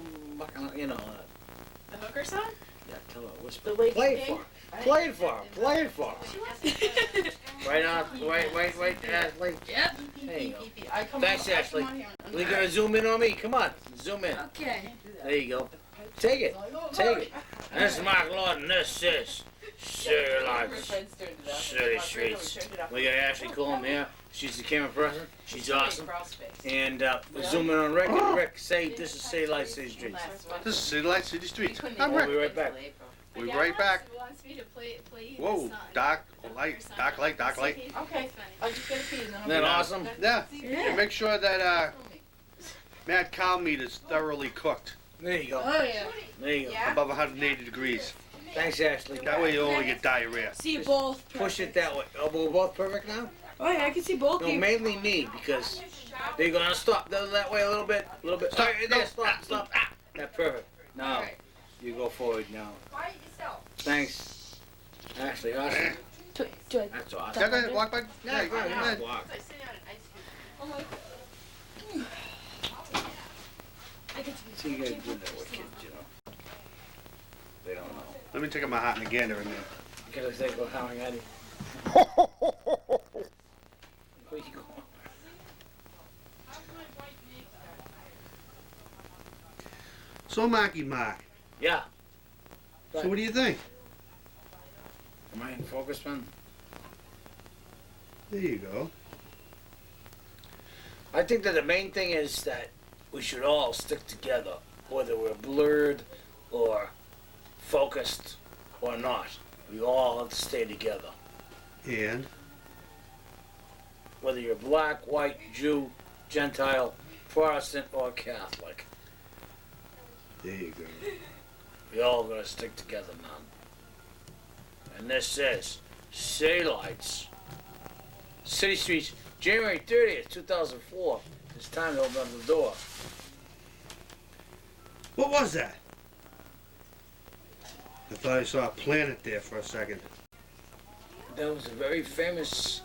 you know. The hooker song? Yeah, tell her. Whisper. The Lady Play it Pink? for her. Play it for her. Play it for her. She wants Right on. Wait, Ashley. Yep. There you go. I come Thanks, on, I Ashley. come on here and- We're gonna zoom in on me. Come on, zoom in. Okay. There you go. Take it. Take it. This is Mark Lord, and this is City Lights, City Streets. We got Ashley Coleman here. She's the camera person. She's awesome. And we're zooming on Rick. And Rick, say this is City Lights, City Streets. This is City Lights, City Streets. I'm We'll Rick. be right back. We'll be right back. Wants me to play Whoa, the song. dark light, dark light, dark light. Okay. I'll just get a pee and then I'll Isn't that be awesome? Yeah. Yeah. And make sure that mad cow meat is thoroughly cooked, There you go. Oh yeah. There you go. Yeah. above 180 degrees. Thanks, Ashley. That way you only get diarrhea. See you both. Push it that way. Oh, we're both perfect now? Oh yeah, I can see both No, of you. mainly me, because there you go. Now stop. That way a little bit. A little bit. Stop. Right there. No. Stop. Stop. That's perfect. Now, Alright. you go forward now. Thanks. Ashley, awesome. That's awesome. Yeah, go ahead, walk by. Yeah, Yeah, go ahead. walk. I get to be See, you guys do that with kids, you know. They don't know. Let me take my hat and a gander in there. Because they go howling at you. Where you going? So, Marky Mark, Yeah. so what do you think? Am I in focus, man? There you go. I think that the main thing is that we should all stick together, whether we're blurred or focused or not. We all have to stay together. And Whether you're black, white, Jew, Gentile, Protestant, or Catholic. there you go. We all gotta stick together, man. And this is City Lights. City Streets, January 30th, 2004. It's time to open up the door. What was that? I thought I saw a planet there for a second. That was a very famous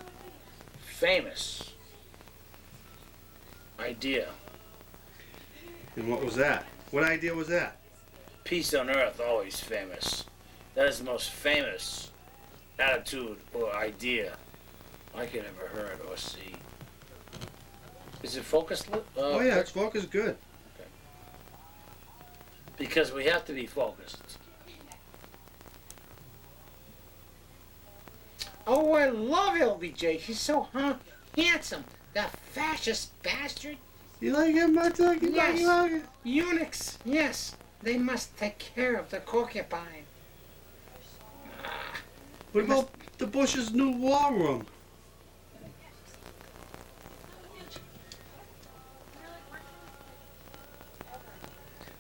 idea. And what was that? What idea was that? Peace on earth, always famous. That is the most famous attitude or idea I could ever heard or see. Is it focused? Oh yeah, it's focused good. Because we have to be focused. Oh, I love LBJ. He's so handsome. That fascist bastard. You like him, my turkey? Yes. You like it? Eunuchs, yes. They must take care of the concubine. What about the Bush's new war room?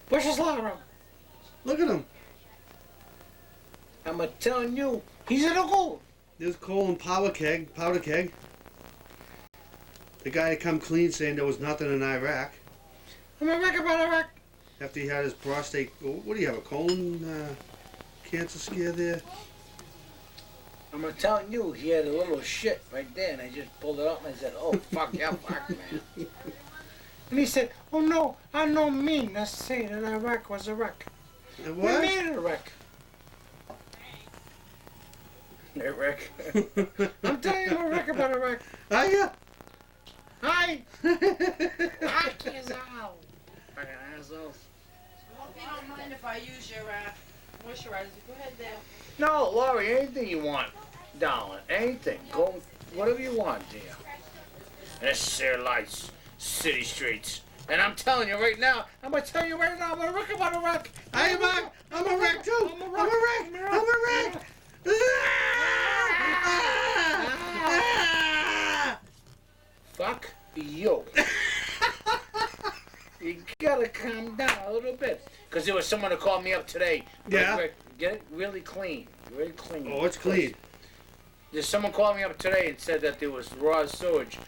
Bush's law room. Look at him. I'm telling you, he's in a hole. There's coal and powder keg. The guy had come clean saying there was nothing in Iraq. I'm a wreck about Iraq. After he had his prostate, what do you have, a colon cancer scare there? I'm telling you, he had a little shit right there, and I just pulled it up and I said, oh, fuck, yeah, fuck, man. And he said, oh, no, I don't mean to say that Iraq was a wreck. It We was? made it a wreck. A wreck. I'm telling you a wreck about Iraq. Are ya? Hi. Hi, kids out. Fucking assholes. Hope you don't mind if I use your moisturizer. Go ahead there. No, Laurie, anything you want, darling. Anything. Go, whatever you want, dear. This is City Lights, City Streets. And I'm telling you right now, I'm going to tell you right now, I'm a wreck about a wreck. I'm a wreck too. I'm a wreck. I'm a wreck. Fuck you. You gotta calm down a little bit. Because there was someone who called me up today. Yeah? Get it really clean. Really clean. Oh, it's clean. There's someone called me up today and said that there was raw sewage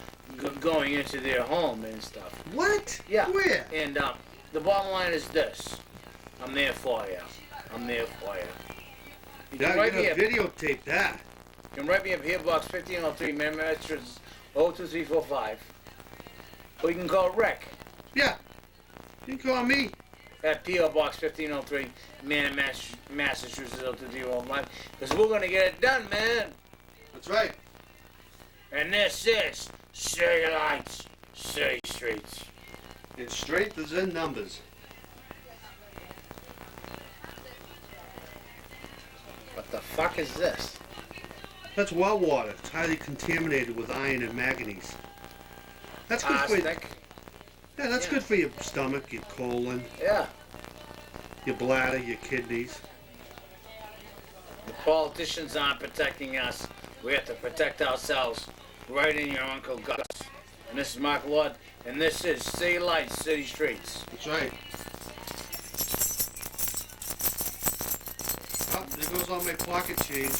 going into their home and stuff. What? Yeah. Where? And the bottom line is this. I'm there for you. I'm there for you. You Now can you write me gotta a videotape that. You can write me up here, box 1503, Massachusetts, 02345. Or you can call Rec Yeah. You can call me. at P.O. Box 1503, Massachusetts, 02345. Because we're going to get it done, man. That's right. And this is City Lights, City Streets. It's straight as in numbers. What the fuck is this? That's well water. It's highly contaminated with iron and manganese. That's good for you. Arsenic? Yeah, that's Yeah. good for your stomach, your colon, Yeah. your bladder, your kidneys. The politicians aren't protecting us. We have to protect ourselves right in your Uncle Gus. And this is Mark Lord, and this is City Lights, City Streets. That's right. Oh, there goes all my pocket change.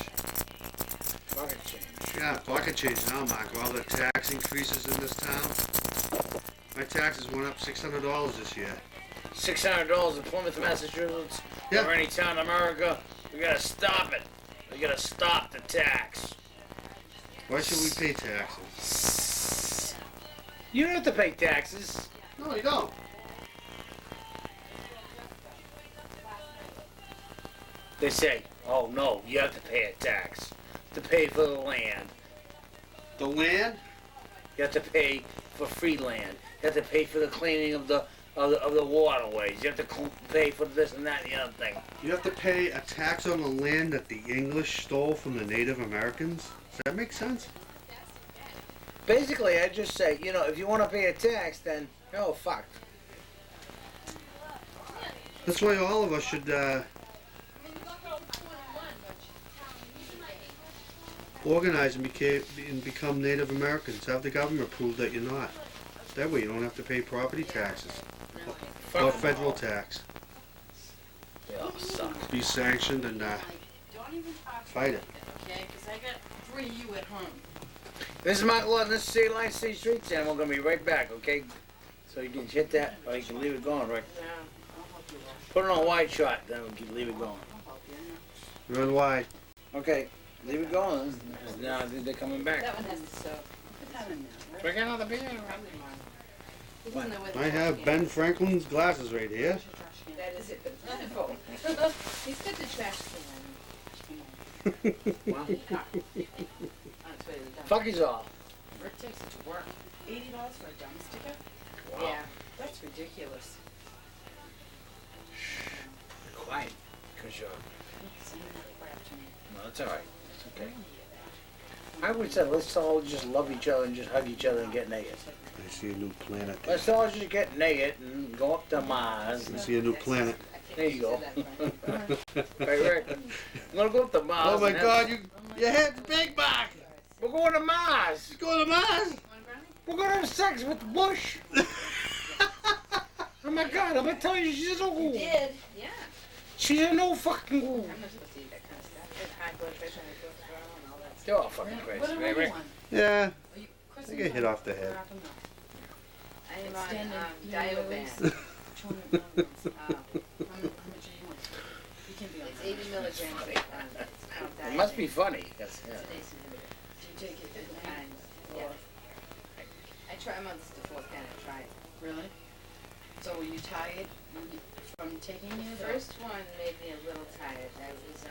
Pocket change. Yeah, pocket change now, Mark. All the tax increases in this town. My taxes went up $600 this year. $600 in Plymouth, Massachusetts, Yeah. or any town in America. We gotta stop it. We gotta stop the tax. Why should we pay taxes? You don't have to pay taxes. No, you don't. They say, oh no, you have to pay a tax to pay for the land. The land? You have to pay for free land. You have to pay for the cleaning of the waterways. You have to pay for this and that and the other thing. You have to pay a tax on the land that the English stole from the Native Americans? Does that make sense? Basically, I just say, you know, if you want to pay a tax, then oh fuck. That's why all of us should organize and become Native Americans. Have the government prove that you're not. That way you don't have to pay property taxes or federal tax. They all suck. Be sanctioned and Don't even talk to fight me, it. okay? Because I got 3 of you at home. This is my Lord, this is City Line City Streets, and we're gonna be right back, okay? So you can hit that, or you can leave it going, right? Yeah, I'll help you out. Put it on wide shot, then we can leave it going. I'll help you. Run wide. Okay, leave it going. Because now I think they're coming back. That one has to soak. Put that in there. Drink another beer. Probably mine. He's in there with I the have trash Ben can. Franklin's glasses right here. That is it. Wonderful. He's got the trash can. Wow. On its way to the dump. Fuck is all. Rick takes it to work. $80 for a dump sticker? Wow. Yeah. That's ridiculous. Quiet. Cause you're, Send that crap to me. no, that's alright. It's okay. I would say let's all just love each other and just hug each other and get naked. I see a new planet there. Let's all just get naked and go up to Mars. I see a new planet. I can't There you go. say that, Frank. Right, right. I'm gonna go up to Mars. Oh my and God, your head's big, Mark. We're going to Mars. Let's go to Mars. Want a brownie? We're gonna have sex with Bush. Oh my God, I'm gonna tell you, she's a You fool. did. Yeah. She's a no fucking fool. I'm not supposed to eat that kind of stuff. With high blood pressure and cholesterol and all that stuff. They're all fucking crazy, What right, about right? you on? Yeah, Are you, I get hit off the head. I am Extended on healing Diovan. release. 200 milligrams. How much are you on? You can be on It's that. 80 milligrams. It's called It must be Diovan. funny. Yes, It's yeah. an ACE inhibitor. Do you take it at night? And, yeah. I try, I'm on the fourth kind of try it. Really? So were you tired from taking The it? or- first one made me a little tired. That was,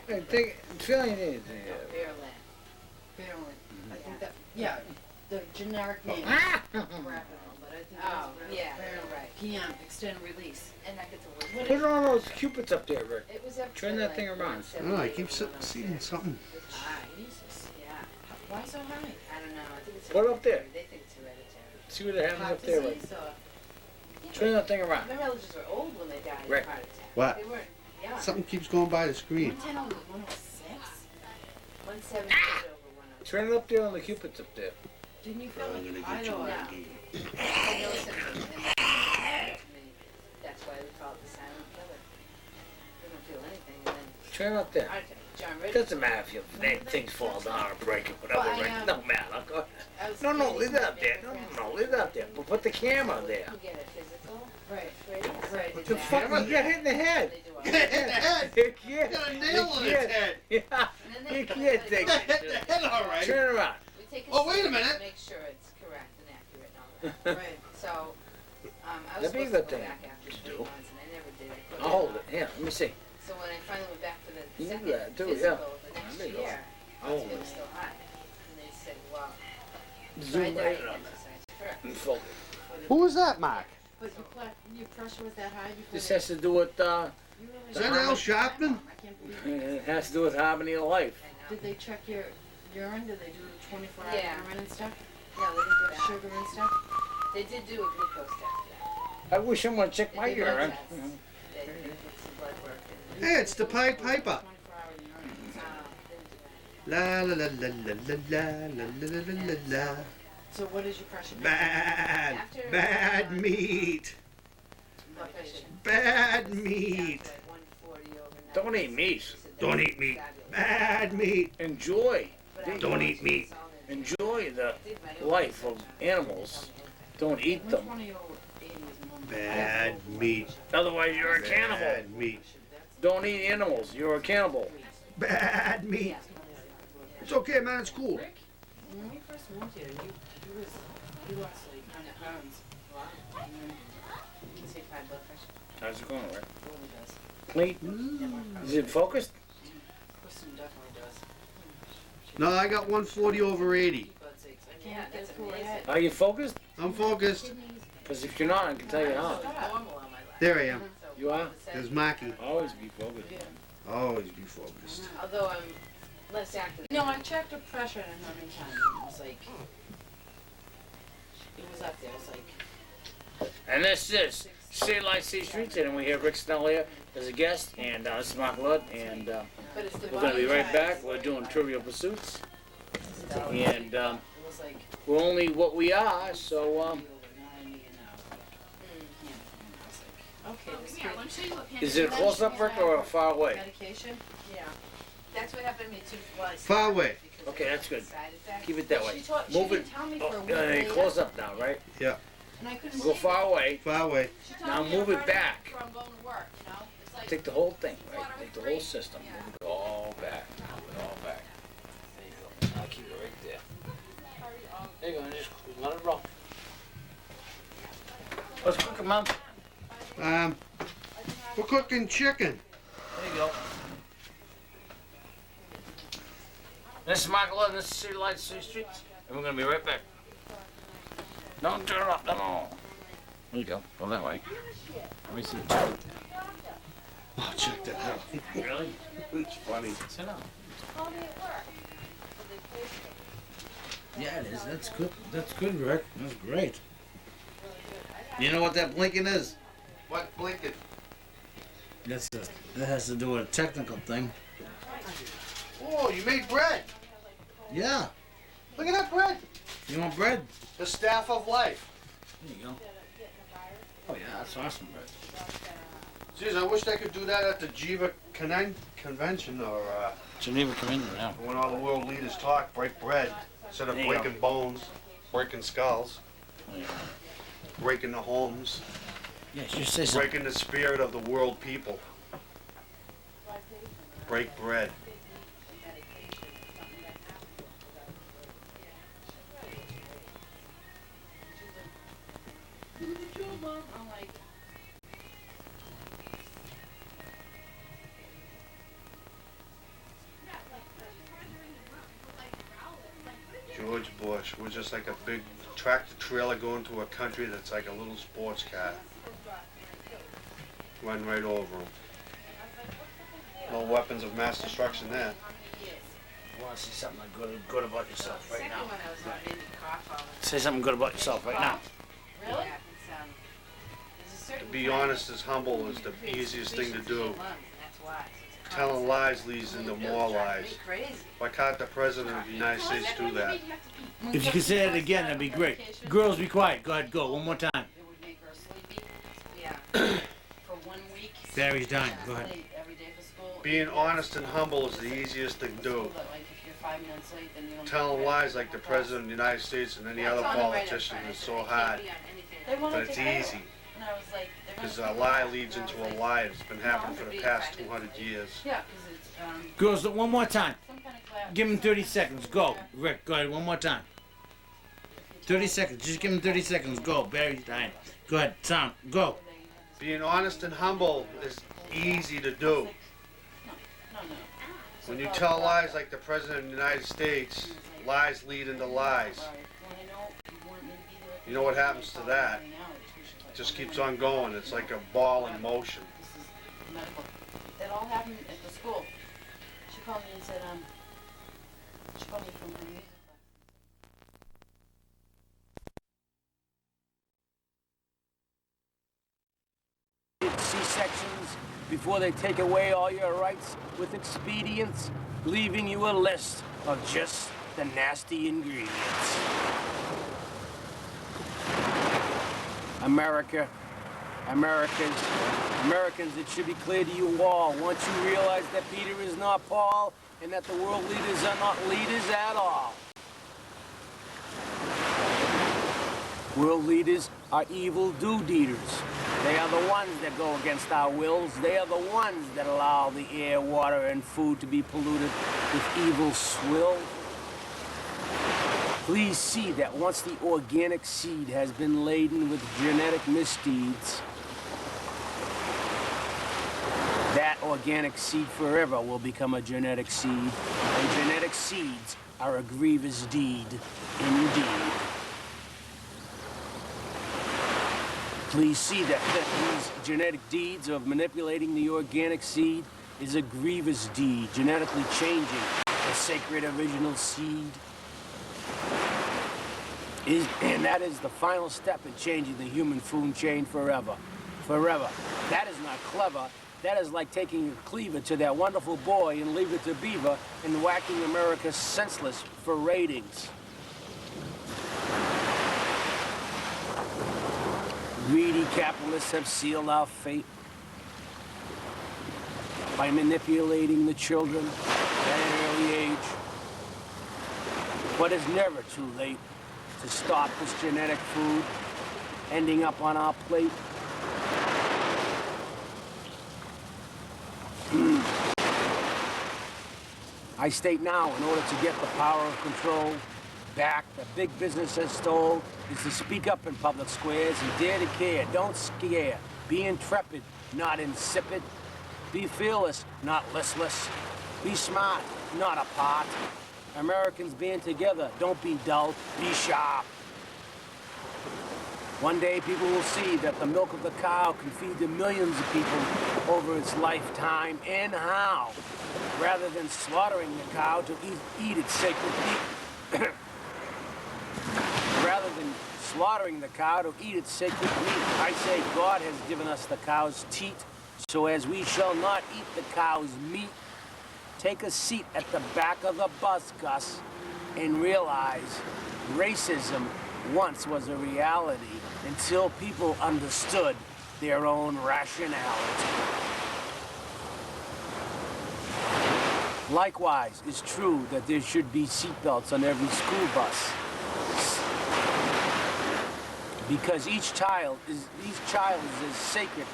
Hey, active. take, feeling it. Barely. Barely. I think that, yeah, the generic name. Ah! Rapidol, but I think Oh, that's yeah, Barely. right. PM, extend release. And I get to work. Put on those cupids up there, Rick. It was up Turn to that like thing around. 170 Oh, I keep when I was seeing there. something. It's Ah, high. Jesus. Yeah. Why so high? I don't know. I think it's Put it up there. They think it's hereditary. See what happens Heart up there, Rick. disease or? Turn that thing around. My relatives were old when they died of Rick. heart attack. What? They weren't young. Something keeps going by the screen. 110 over 106? 170 over 106. Turn it up there on the cupids up there. Didn't you feel I'm like gonna I get you don't No. again. I had no symptoms. And that's why we call it the silent killer. We don't feel anything. And then Turn it up there. heart attack. John It Riddick. doesn't matter if things fall down or break or whatever, Well, I, Rick. Don't matter. Go ahead. I was No, no, kidding. leave that up My there. friends No, leave that up there. But put the camera there. You get a physical. Right. Right. What the fuck? You get hit in the head. They do all Hit that. the head. You can't. Got a You nail on its can't. head. Yeah. And then You they can't take Hit the head, all right. Turn it around. We take a Oh, wait a scan minute. to make sure it's correct and accurate and all that. Right. So, I was That'd be a supposed good to go thing back after to 3 do. months and I never did. I put I'll hold off. it. Here, let me see. So when I finally went back for the You can second do that too, physical the next There you go. year, I'll hold it it. was still high. And they said, well, Zoom try right diet in and on that. exercise first. And fold it. For the- Who was that, Mark? But your pressure was that high before This they- has to do with, you really Is that Al Sharpton? I can't believe it. it has to do with harmony of life. I know. Did they check your urine? Did they do 24-hour Yeah. urine and stuff? No, they didn't do that. Sugar and stuff? They did do a glucose test for that. I wish someone checked They my did blood urine. tests. They did some blood work. And, Hey, it's the Pied Piper. 24-hour urine. didn't do that. La la la la la la la la la la la. So what is your pressure now? Bad, bad meat, Blood pressure. bad was meat. down to like 140 over Don't 90. eat meat. She said Don't that eat meat. was Bad meat. Enjoy. But I Don't know eat meat. it's all in- Enjoy the did my own life of research. animals. Don't eat them. 120 over 80 is normal. Bad meat. Otherwise, you're a cannibal. Bad meat. Don't eat animals. You're a cannibal. Bad meat. It's okay, man. It's cool. Rick, when we first moved here, you lost like 100 pounds. And then You can say high blood pressure. How's it going, Rick? Goldie does. Clean? Is it focused? Kristen definitely does. No, I got 140 over 80. Blood sakes. I Yeah, can't that's get through amazing. it. Are you focused? I'm focused. Because if you're not, I can tell you I how. was normal all my life. There I am. So You all are? of a sudden- There's Marky. Always be focused. Yeah. Always be focused. Although I'm less active. No, I checked her pressure and how many times. It was like It was up there. It was like. And this is City Lights, City Streets, and we have Rick Snell here as a guest, and this is Mark Ludd, and But it's the we're going to be body right back. types. We're doing Trivial Pursuits, So and it was like. we're only what we are, so Okay, this Here, I want to show you what is it a close-up, Rick, or far away? medication. Yeah. That's what happened to me too. Well, I Far away. because Okay, I that's good. side effects. Keep it that way. She Move didn't it. tell me Oh, for a week later, close up now, right? and I couldn't Go see far away. Far away. She told Now me move it Friday back. before I'm going to work, you know? It's like, Take the whole thing, right? Water Take the free. whole system. Yeah. Move it all back. Move it all back. There you go. I'll keep it right there. There you go. Just let it roll. Let's cook them out. We're cooking chicken. There you go. This is Michael Love, this is City Lights, City Streets, and we're gonna be right back. Don't turn it off, no. There you go. Go that way. Let me see. Oh, check that out. Really? It's funny. Sit down. Yeah, it is. That's good. That's good, Rick. That's great. You know what that blinking is? What blinking? That has to do with a technical thing. Oh, you made bread. Yeah. Look at that bread. You want bread? The staff of life. There you go. Oh yeah, that's awesome bread. Jeez, I wish I could do that at the convention or Geneva Convention, yeah. when all the world leaders talk, break bread. Instead of There you breaking bones, breaking skulls, breaking the homes, Yeah, just say something. breaking the spirit of the world people. Break bread. I'm like. George Bush was just like a big tractor trailer going to a country that's like a little sports car. Run right over them. No weapons of mass destruction there. You want to say something good about yourself right second now? one I was having a cough all the Say something good about yourself right now. Really? Yeah, it's, there's a To certain be kind honest, as humble is the of easiest thing to secretions in your do. lungs, and that's why. So it's a Telling constant. lies leads into more Drives lies. me crazy. Why can't the President of the United States do that? If you could say that again, that'd be great. Girls, be quiet. Go ahead, go. One more time. It would make her sleepy. Yeah. For 1 week. Barry's dying. Go ahead. Late every day for school. Being honest and humble is the easiest thing to do. But like if you're 5 minutes late, then you don't. Telling lies like the President of the United States and any other politician is so hard, They wanted but it's to fail. easy. And I was like, they're gonna Because a keep lie it. leads And I into was a like, lie. It's been happening for the past 200 years. Yeah, because it's Girls, one more time. some kind of class. Give him 30 seconds. Go. Rick, go ahead. One more time. 30 seconds. Just give him 30 seconds. Go. Barry's dying. Go ahead. Tom, go. Being honest and humble is easy to do. No, no. When you tell lies like the President of the United States, lies lead into lies. You know what happens to that? It just keeps on going. It's like a ball in motion. This is medical. That all happened at the school. She called me and said, she called me from her music C-sections before they take away all your rights with expedients, leaving you a list of just the nasty ingredients. America, Americans, it should be clear to you all, once you realize that Peter is not Paul and that the world leaders are not leaders at all. World leaders are evil do-deeders. They are the ones that go against our wills. They are the ones that allow the air, water, and food to be polluted with evil swill. Please see that once the organic seed has been laden with genetic misdeeds, that organic seed forever will become a genetic seed, and genetic seeds are a grievous deed indeed. Please see that these genetic deeds of manipulating the organic seed is a grievous deed, genetically changing the sacred original seed. And that is the final step in changing the human food chain forever. Forever. That is not clever. That is like taking your cleaver to that wonderful boy and leave it to Beaver and whacking America senseless for ratings. Greedy capitalists have sealed our fate by manipulating the children at an early age. But it's never too late to stop this genetic food ending up on our plate. I state now, in order to get the power of control back that big business has stole, is to speak up in public squares and dare to care. Don't scare. Be intrepid, not insipid. Be fearless, not listless. Be smart, not apart. Americans band together. Don't be dull. Be sharp. One day people will see that the milk of the cow can feed the millions of people over its lifetime, and how. Rather than slaughtering the cow to eat its sacred meat. Rather than slaughtering the cow to eat its sacred meat, I say God has given us the cow's teat, so as we shall not eat the cow's meat. Take a seat at the back of the bus, Gus, and realize racism once was a reality until people understood their own rationality. Likewise, it's true that there should be seatbelts on every school bus. Because each child is as sacred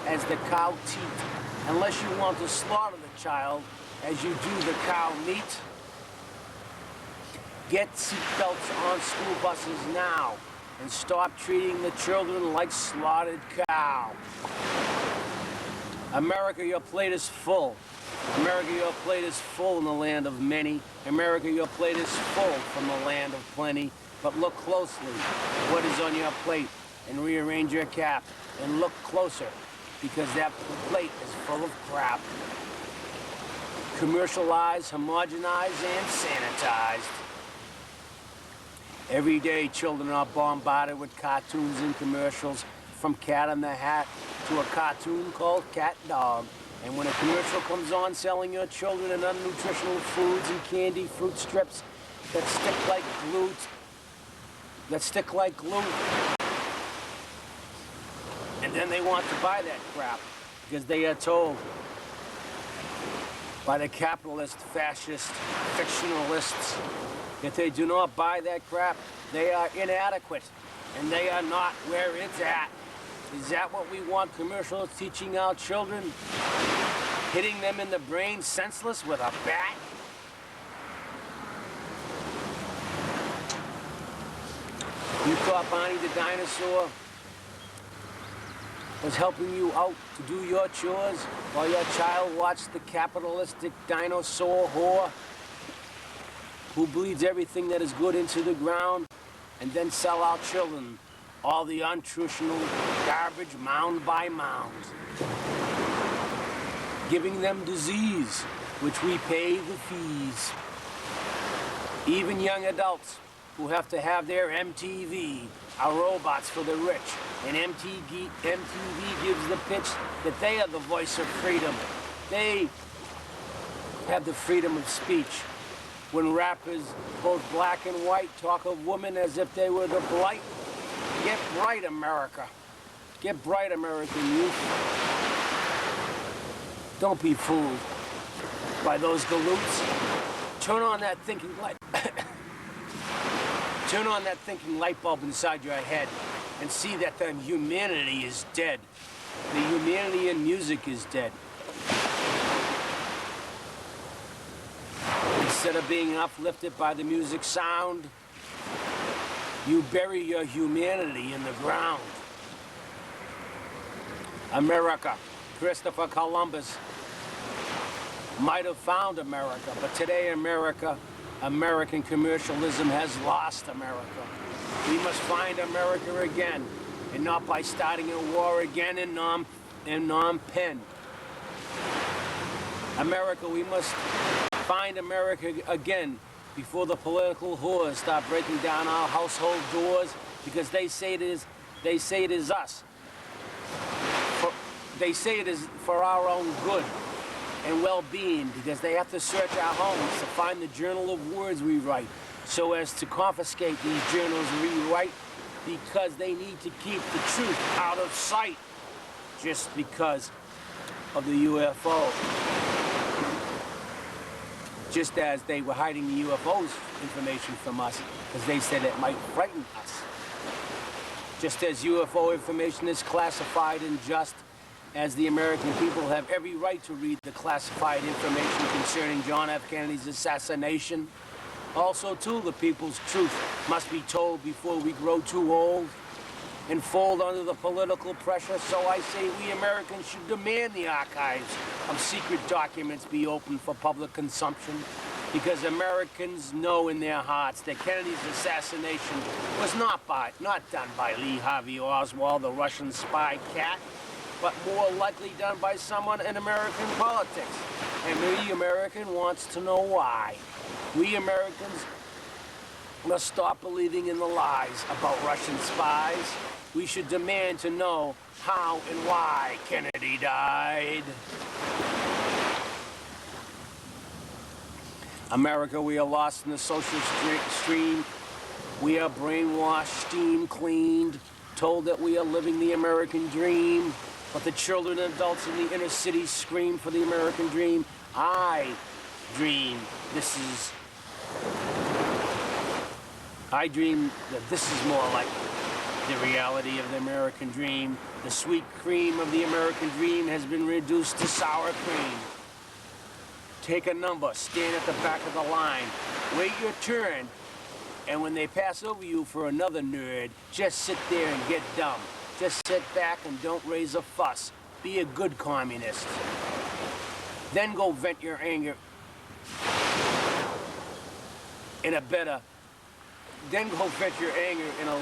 as the cow teat, unless you want to slaughter the child as you do the cow meat. Get seatbelts on school buses now and stop treating the children like slaughtered cow. America, your plate is full. America, your plate is full in the land of many. America, your plate is full from the land of plenty. But look closely what is on your plate and rearrange your cap and look closer, because that plate is full of crap. Commercialized, homogenized, and sanitized. Every day, children are bombarded with cartoons and commercials, from Cat in the Hat to a cartoon called Cat Dog. And when a commercial comes on selling your children an unnutritional foods and candy fruit strips that stick like glue, and then they want to buy that crap because they are told by the capitalist, fascist, fictionalists if they do not buy that crap, they are inadequate, and they are not where it's at. Is that what we want commercials teaching our children? Hitting them in the brain senseless with a bat? You thought Barney the dinosaur was helping you out to do your chores while your child watched the capitalistic dinosaur whore who bleeds everything that is good into the ground and then sell our children all the unnutritional garbage mound by mound, giving them disease, which we pay the fees. Even young adults who have to have their MTV are robots for the rich, and MTV gives the pitch that they are the voice of freedom. They have the freedom of speech. When rappers, both black and white, talk of women as if they were the blight. Get bright, America. Get bright, American youth. Don't be fooled by those galoots. Turn on that thinking light. Turn on that thinking light bulb inside your head and see that the humanity is dead. The humanity in music is dead. Instead of being uplifted by the music sound, you bury your humanity in the ground. America, Christopher Columbus might have found America, but today American commercialism has lost America. We must find America again, and not by starting a war again in Phnom Penh. America, we must find America again before the political whores start breaking down our household doors because they say it is us. They say it is for our own good and well-being because they have to search our homes to find the journal of words we write so as to confiscate these journals we write because they need to keep the truth out of sight just because of the UFO. Just as they were hiding the UFO's information from us because they said it might frighten us. Just as UFO information is classified and just as the American people have every right to read the classified information concerning John F. Kennedy's assassination, also, too, the people's truth must be told before we grow too old and fold under the political pressure. So I say we Americans should demand the archives of secret documents be open for public consumption because Americans know in their hearts that Kennedy's assassination was not done by Lee Harvey Oswald, the Russian spy cat, but more likely done by someone in American politics. And we American wants to know why. We Americans must stop believing in the lies about Russian spies. We should demand to know how and why Kennedy died. America, we are lost in the social stream. We are brainwashed, steam cleaned, told that we are living the American dream. But the children and adults in the inner cities scream for the American dream. I dream that this is more like the reality of the American dream. The sweet cream of the American dream has been reduced to sour cream. Take a number, stand at the back of the line, wait your turn, and when they pass over you for another nerd, just sit there and get dumb. Just sit back and don't raise a fuss. Be a good communist. Then go vent your anger in a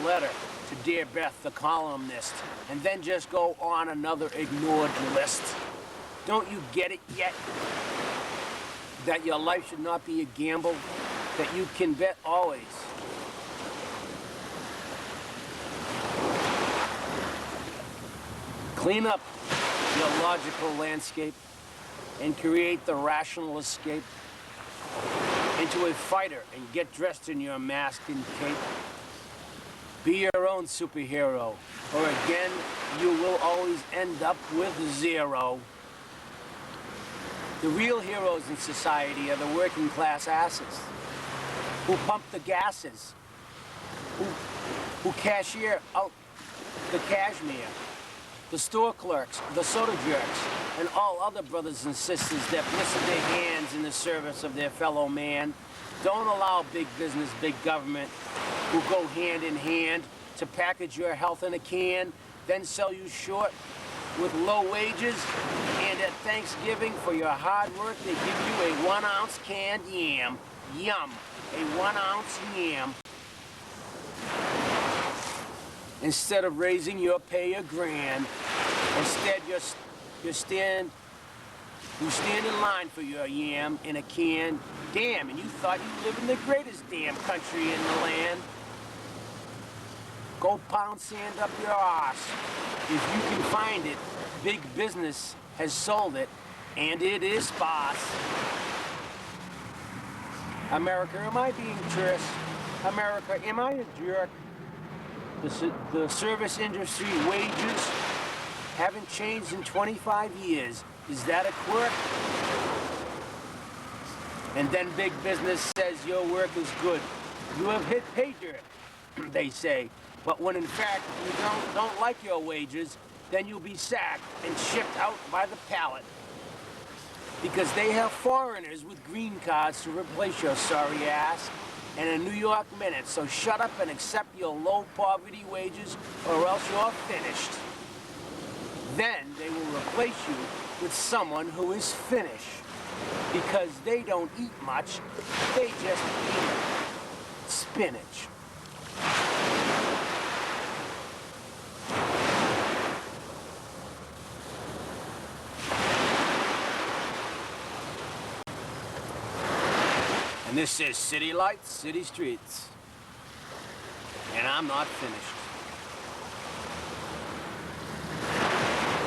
letter to Dear Beth, the columnist, and then just go on another ignored list. Don't you get it yet? That your life should not be a gamble, that you can bet always. Clean up your logical landscape and create the rational escape into a fighter and get dressed in your mask and cape. Be your own superhero, or again, you will always end up with zero. The real heroes in society are the working class asses who pump the gases, who cashier out the cashmere, the store clerks, the soda jerks, and all other brothers and sisters that blister their hands in the service of their fellow man. Don't allow big business, big government, who go hand in hand to package your health in a can, then sell you short with low wages, and at Thanksgiving for your hard work, they give you a 1-ounce canned yam. Yum, a 1-ounce yam. Instead of raising your pay a grand, instead you stand in line for your yam in a can. Damn, and you thought you lived in the greatest damn country in the land. Go pound sand up your arse. If you can find it, big business has sold it, and it is sparse. America, am I being terse? America, am I a jerk? The service industry wages haven't changed in 25 years. Is that a quirk? And then big business says your work is good. You have hit pay dirt, they say. But when in fact you don't like your wages, then you'll be sacked and shipped out by the pallet. Because they have foreigners with green cards to replace your sorry ass in a New York minute. So shut up and accept your low poverty wages or else you're finished. Then they will replace you with someone who is finished. Because they don't eat much, they just eat spinach. And this is City Lights, City Streets. And I'm not finished.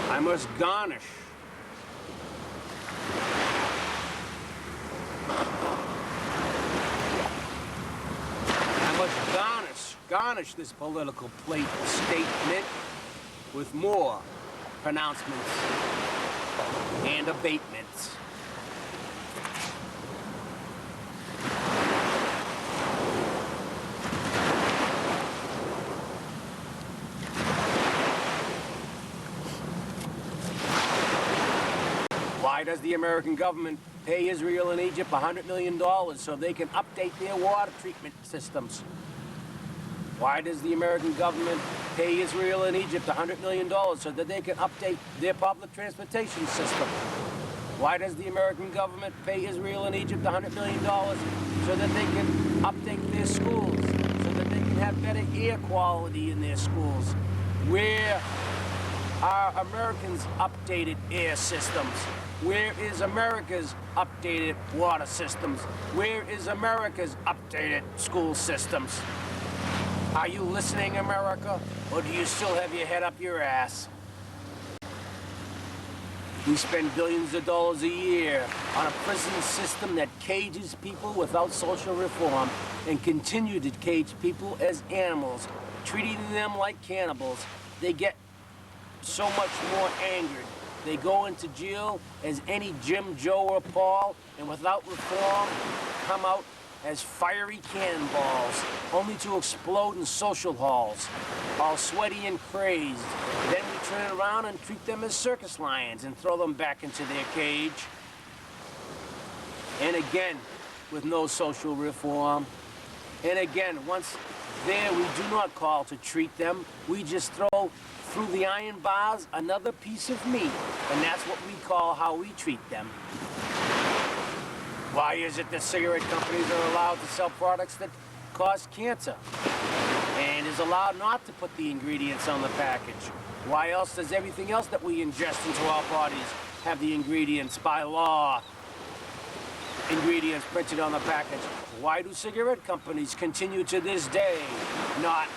I must garnish. I must garnish this political plate statement with more pronouncements and abatements. Why does the American government pay Israel and Egypt $100 million so they can update their water treatment systems? Why does the American government pay Israel and Egypt $100 million so that they can update their public transportation system? Why does the American government pay Israel and Egypt $100 million so that they can update their schools, so that they can have better air quality in their schools? Where are Americans' updated air systems? Where is America's updated water systems? Where is America's updated school systems? Are you listening, America? Or do you still have your head up your ass? We spend billions of dollars a year on a prison system that cages people without social reform and continue to cage people as animals, treating them like cannibals. They get so much more angered. They go into jail as any Jim, Joe, or Paul, and without reform, come out as fiery cannonballs, only to explode in social halls, all sweaty and crazed. Then we turn around and treat them as circus lions and throw them back into their cage. And again, with no social reform. And again, once there, we do not call to treat them. We just throw through the iron bars another piece of meat, and that's what we call how we treat them. Why is it that cigarette companies are allowed to sell products that cause cancer and is allowed not to put the ingredients on the package? Why else does everything else that we ingest into our bodies have the ingredients by law? Ingredients printed on the package. Why do cigarette companies continue to this day not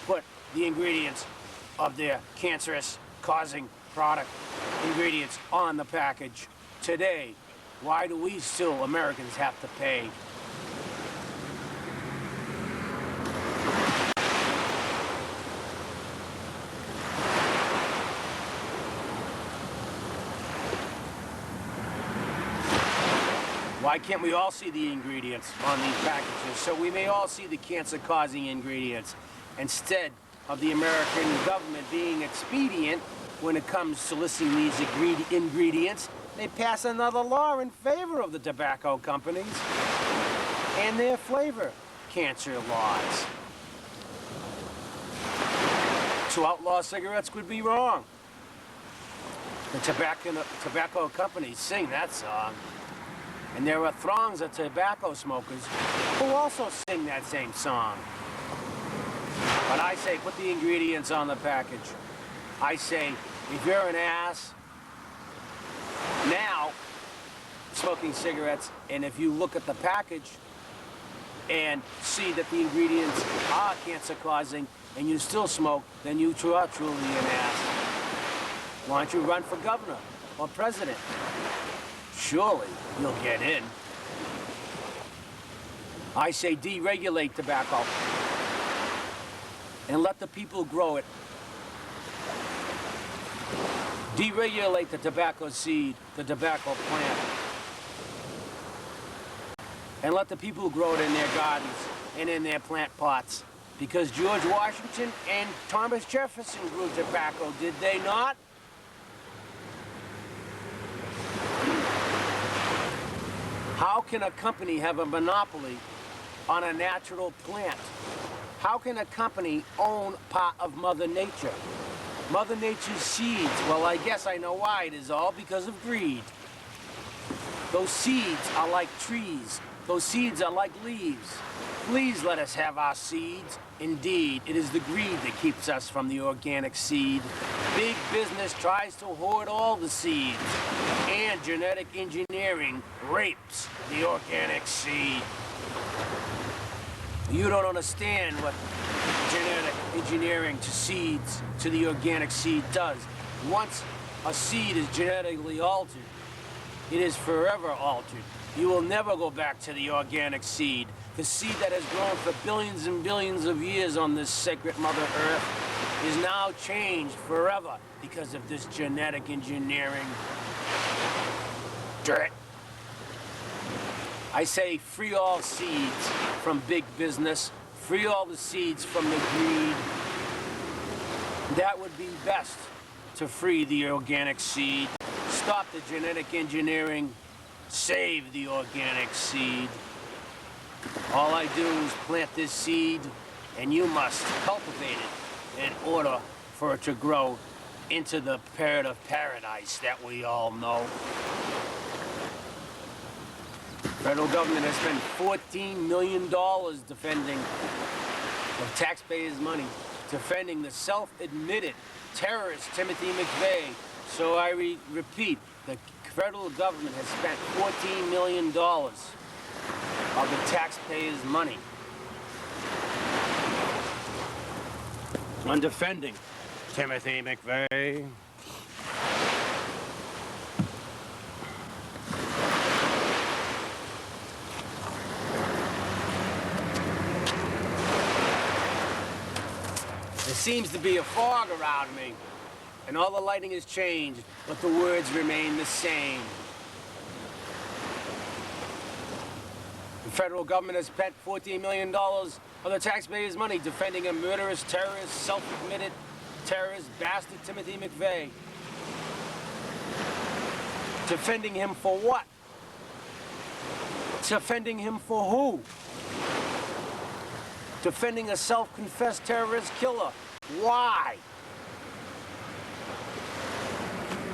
put the ingredients of their cancerous causing product ingredients on the package today? Why do we still, Americans, have to pay? Why can't we all see the ingredients on these packages so we may all see the cancer-causing ingredients instead of the American government being expedient when it comes to listing these ingredients? They pass another law in favor of the tobacco companies and their flavor cancer laws. To outlaw cigarettes would be wrong. The tobacco companies sing that song. And there are throngs of tobacco smokers who also sing that same song. But I say, put the ingredients on the package. I say, if you're an ass now smoking cigarettes, and if you look at the package and see that the ingredients are cancer-causing and you still smoke, then you are truly an ass. Why don't you run for governor or president? Surely you'll get in. I say deregulate tobacco and let the people grow it. Deregulate the tobacco seed, the tobacco plant, and let the people grow it in their gardens and in their plant pots. Because George Washington and Thomas Jefferson grew tobacco, did they not? How can a company have a monopoly on a natural plant? How can a company own part of Mother Nature? Mother Nature's seeds, well, I guess I know why. It is all because of greed. Those seeds are like trees. Those seeds are like leaves. Please let us have our seeds. Indeed, it is the greed that keeps us from the organic seed. Big business tries to hoard all the seeds, and genetic engineering rapes the organic seed. You don't understand what genetic engineering to seeds, to the organic seed does. Once a seed is genetically altered, it is forever altered. You will never go back to the organic seed. The seed that has grown for billions and billions of years on this sacred Mother Earth is now changed forever because of this genetic engineering dirt. I say free all seeds from big business, free all the seeds from the greed. That would be best to free the organic seed. Stop the genetic engineering, save the organic seed. All I do is plant this seed, and you must cultivate it in order for it to grow into the bird of paradise that we all know. Federal government has spent $14 million defending, of taxpayers' money, defending the self-admitted terrorist Timothy McVeigh. So I repeat, the federal government has spent $14 million of the taxpayers' money on defending Timothy McVeigh. There seems to be a fog around me, and all the lighting has changed, but the words remain the same. The federal government has spent $14 million of the taxpayers' money defending a murderous, terrorist, self-admitted terrorist bastard Timothy McVeigh. Defending him for what? Defending him for who? Defending a self-confessed terrorist killer. Why?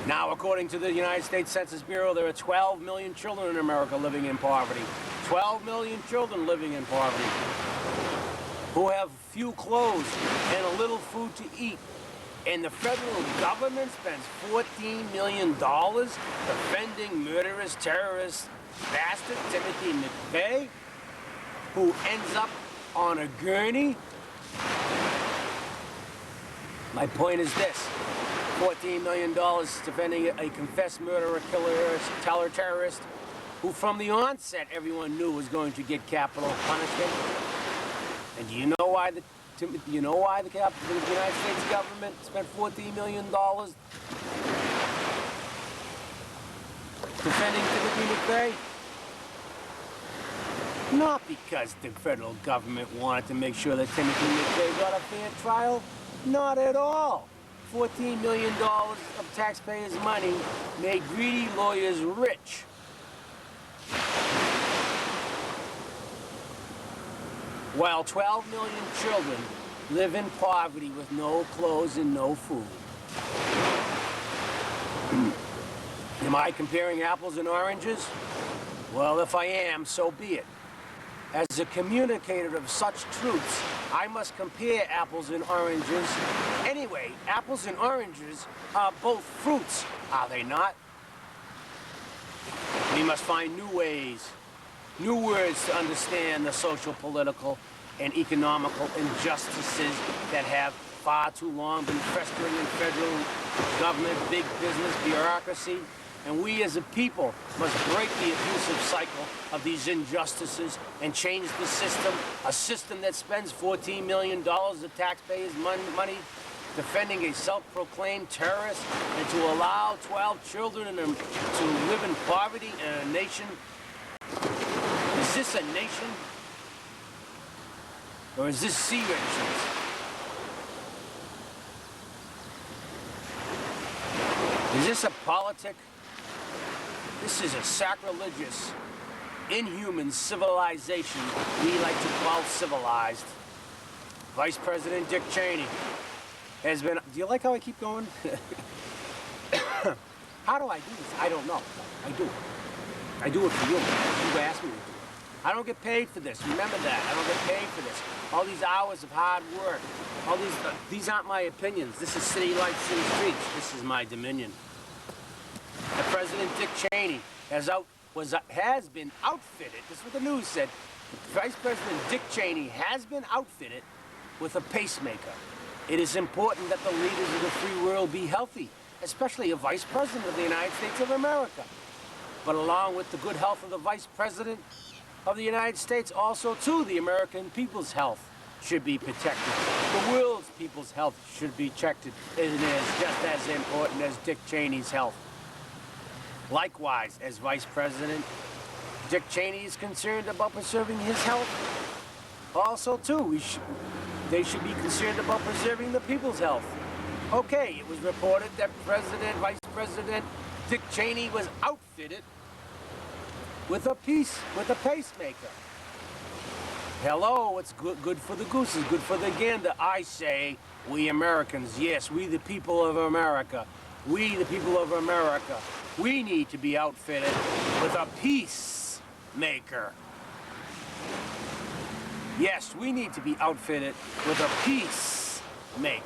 Now, according to the United States Census Bureau, there are 12 million children in America living in poverty. 12 million children living in poverty who have few clothes and a little food to eat. And the federal government spends $14 million defending murderous terrorist bastard Timothy McVeigh, who ends up on a gurney. My point is this: $14 million defending a confessed murderer, killer, terrorist, who from the onset everyone knew was going to get capital punishment. And do you know why the United States government spent $14 million defending Timothy McVeigh? Not because the federal government wanted to make sure that Timothy McVeigh got a fair trial. Not at all. $14 million of taxpayers' money made greedy lawyers rich. While 12 million children live in poverty with no clothes and no food. Am I comparing apples and oranges? Well, if I am, so be it. As a communicator of such truths, I must compare apples and oranges. Anyway, apples and oranges are both fruits, are they not? We must find new ways, new words to understand the social, political, and economical injustices that have far too long been festering in federal government, big business, bureaucracy. And we as a people must break the abusive cycle of these injustices and change the system, a system that spends $14 million of taxpayers' money defending a self-proclaimed terrorist, and to allow 12 children to live in poverty in a nation. Is this a nation? Or is this sea urchins? Is this a politic? This is a sacrilegious, inhuman civilization we like to call civilized. Vice President Dick Cheney has been... Do you like how I keep going? How do I do this? I don't know. I do it. I do it for you. You asked me to do it. I don't get paid for this. Remember that. I don't get paid for this. All these hours of hard work. All these aren't my opinions. This is city lights, city streets. This is my dominion. The President Dick Cheney has been outfitted. This is what the news said. Vice President Dick Cheney has been outfitted with a pacemaker. It is important that the leaders of the free world be healthy, especially a Vice President of the United States of America. But along with the good health of the Vice President of the United States, also, too, the American people's health should be protected. The world's people's health should be checked. It is just as important as Dick Cheney's health. Likewise, as Vice President, Dick Cheney is concerned about preserving his health. Also, too, they should be concerned about preserving the people's health. Okay, it was reported that Vice President Dick Cheney was outfitted with a pacemaker. Hello, it's good for the goose is good for the gander. I say, we Americans, yes, we the people of America, we the people of America, we need to be outfitted with a peacemaker. Yes, we need to be outfitted with a peacemaker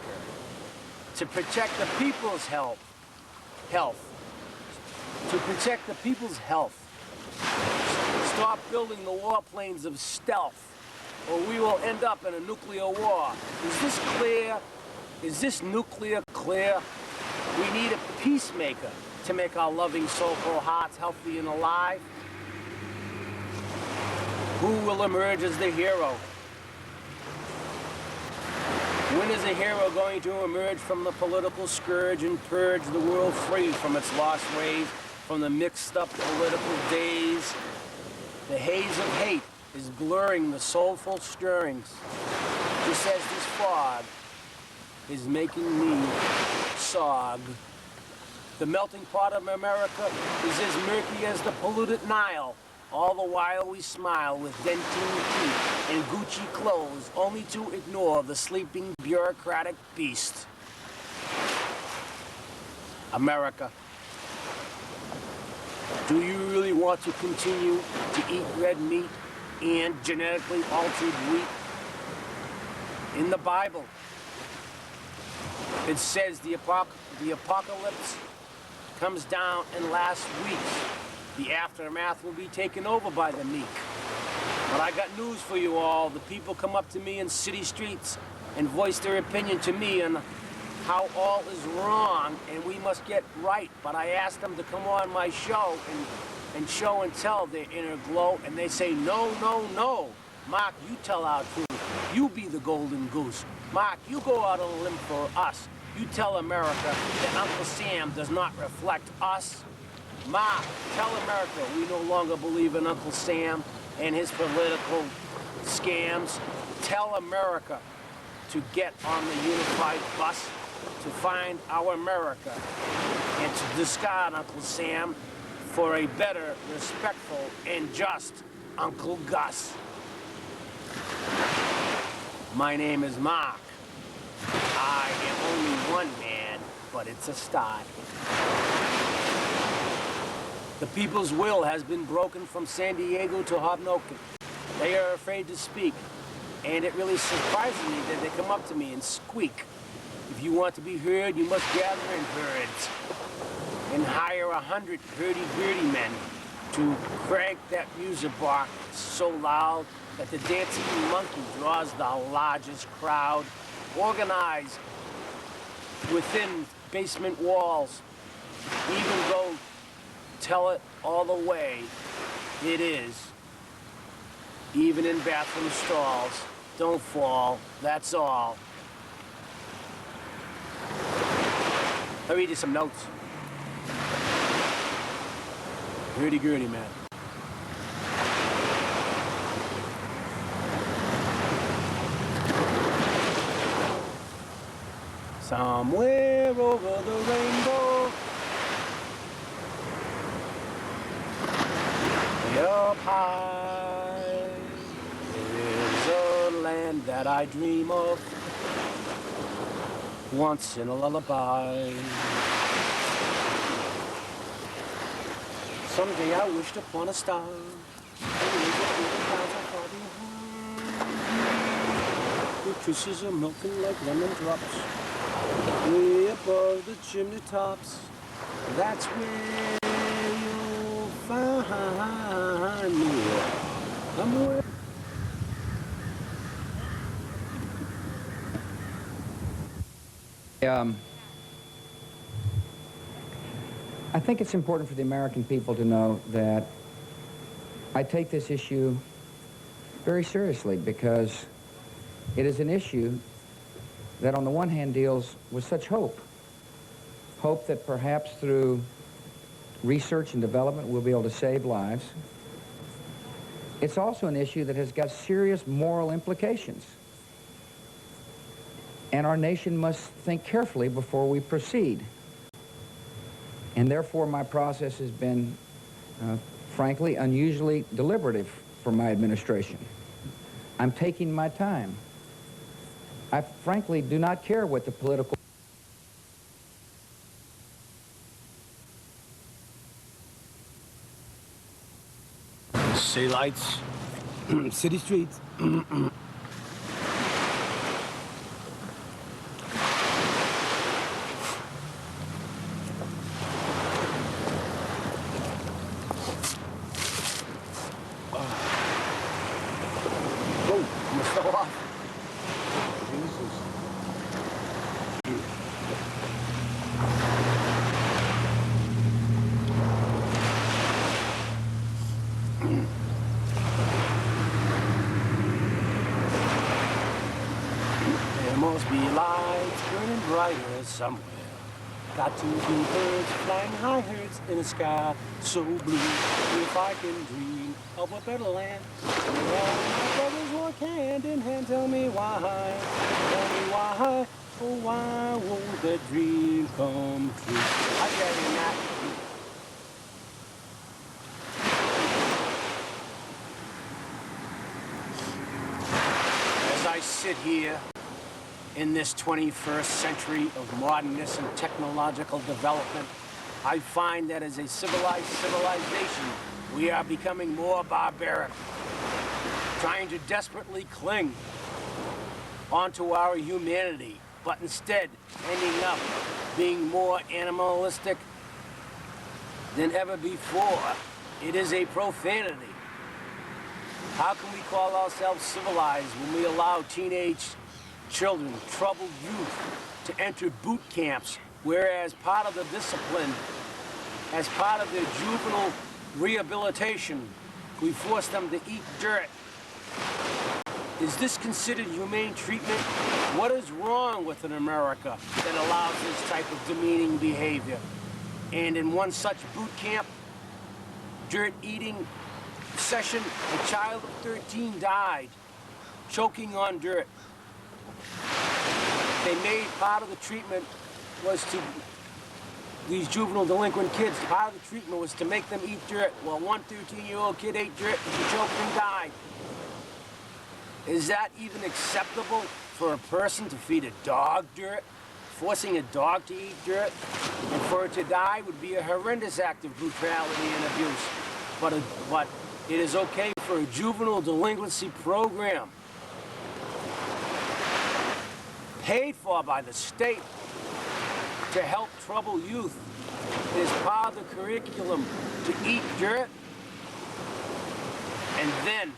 to protect the people's health. To protect the people's health. Stop building the warplanes of stealth, or we will end up in a nuclear war. Is this clear? Is this nuclear clear? We need a peacemaker to make our loving, soulful hearts healthy and alive. Who will emerge as the hero? When is a hero going to emerge from the political scourge and purge the world free from its lost ways, from the mixed-up political days? The haze of hate is blurring the soulful stirrings, just as this fog is making me sog. The melting pot of America is as murky as the polluted Nile. All the while we smile with dentine teeth and Gucci clothes, only to ignore the sleeping bureaucratic beast. America, do you really want to continue to eat red meat and genetically altered wheat? In the Bible, it says the apocalypse comes down in last weeks. The aftermath will be taken over by the meek. But I got news for you all. The people come up to me in city streets and voice their opinion to me on how all is wrong and we must get right. But I ask them to come on my show and show and tell their inner glow, and they say, no, no, no. Mark, you tell our truth. You be the golden goose. Mark, you go out on a limb for us. You tell America that Uncle Sam does not reflect us. Mark, tell America we no longer believe in Uncle Sam and his political scams. Tell America to get on the unified bus to find our America and to discard Uncle Sam for a better, respectful, and just Uncle Gus. My name is Mark. I am only one man, but it's a start. The people's will has been broken from San Diego to Hoboken. They are afraid to speak, and it really surprises me that they come up to me and squeak. If you want to be heard, you must gather in herds and hire 100 hurdy-gurdy men to crank that music box so loud that the dancing monkey draws the largest crowd. Organize within basement walls, even go tell it all the way it is, even in bathroom stalls. Don't fall, that's all. I'll read you some notes. Hurdy-gurdy, man. Somewhere over the rainbow, way up high, is a land that I dream of once in a lullaby. Someday I wished upon a star. waitresses are milking like lemon drops. Way above the chimney tops, that's where you'll find me. I'm way I think it's important for the American people to know that I take this issue very seriously because it is an issue that on the one hand deals with such hope. Hope that perhaps through research and development we'll be able to save lives. It's also an issue that has got serious moral implications. And our nation must think carefully before we proceed. And therefore my process has been, frankly, unusually deliberative for my administration. I'm taking my time. I frankly do not care what the political City lights, city streets. Oh, I'm still off. Jesus. There must be lights burning brighter somewhere. Got to be birds flying high herds in a sky so blue. If I can dream of a better land, where my brothers walk hand in hand, tell me why, oh why won't that dream come true? I tell you that. As I sit here in this 21st century of modernness and technological development, I find that as a civilized civilization, we are becoming more barbaric, trying to desperately cling onto our humanity, but instead ending up being more animalistic than ever before. It is a profanity. How can we call ourselves civilized when we allow teenage children, troubled youth, to enter boot camps, whereas part of the discipline, as part of their juvenile rehabilitation, we force them to eat dirt? Is this considered humane treatment? What is wrong with an America that allows this type of demeaning behavior? And in one such boot camp, dirt-eating session, a child of 13 died, choking on dirt. They made part of the treatment was to, these juvenile delinquent kids, part of the treatment was to make them eat dirt. Well, one 13-year-old kid ate dirt and he choked and died. Is that even acceptable for a person to feed a dog dirt? Forcing a dog to eat dirt and for it to die would be a horrendous act of brutality and abuse. But it is okay for a juvenile delinquency program paid for by the state to help troubled youth. It is part of the curriculum to eat dirt, and then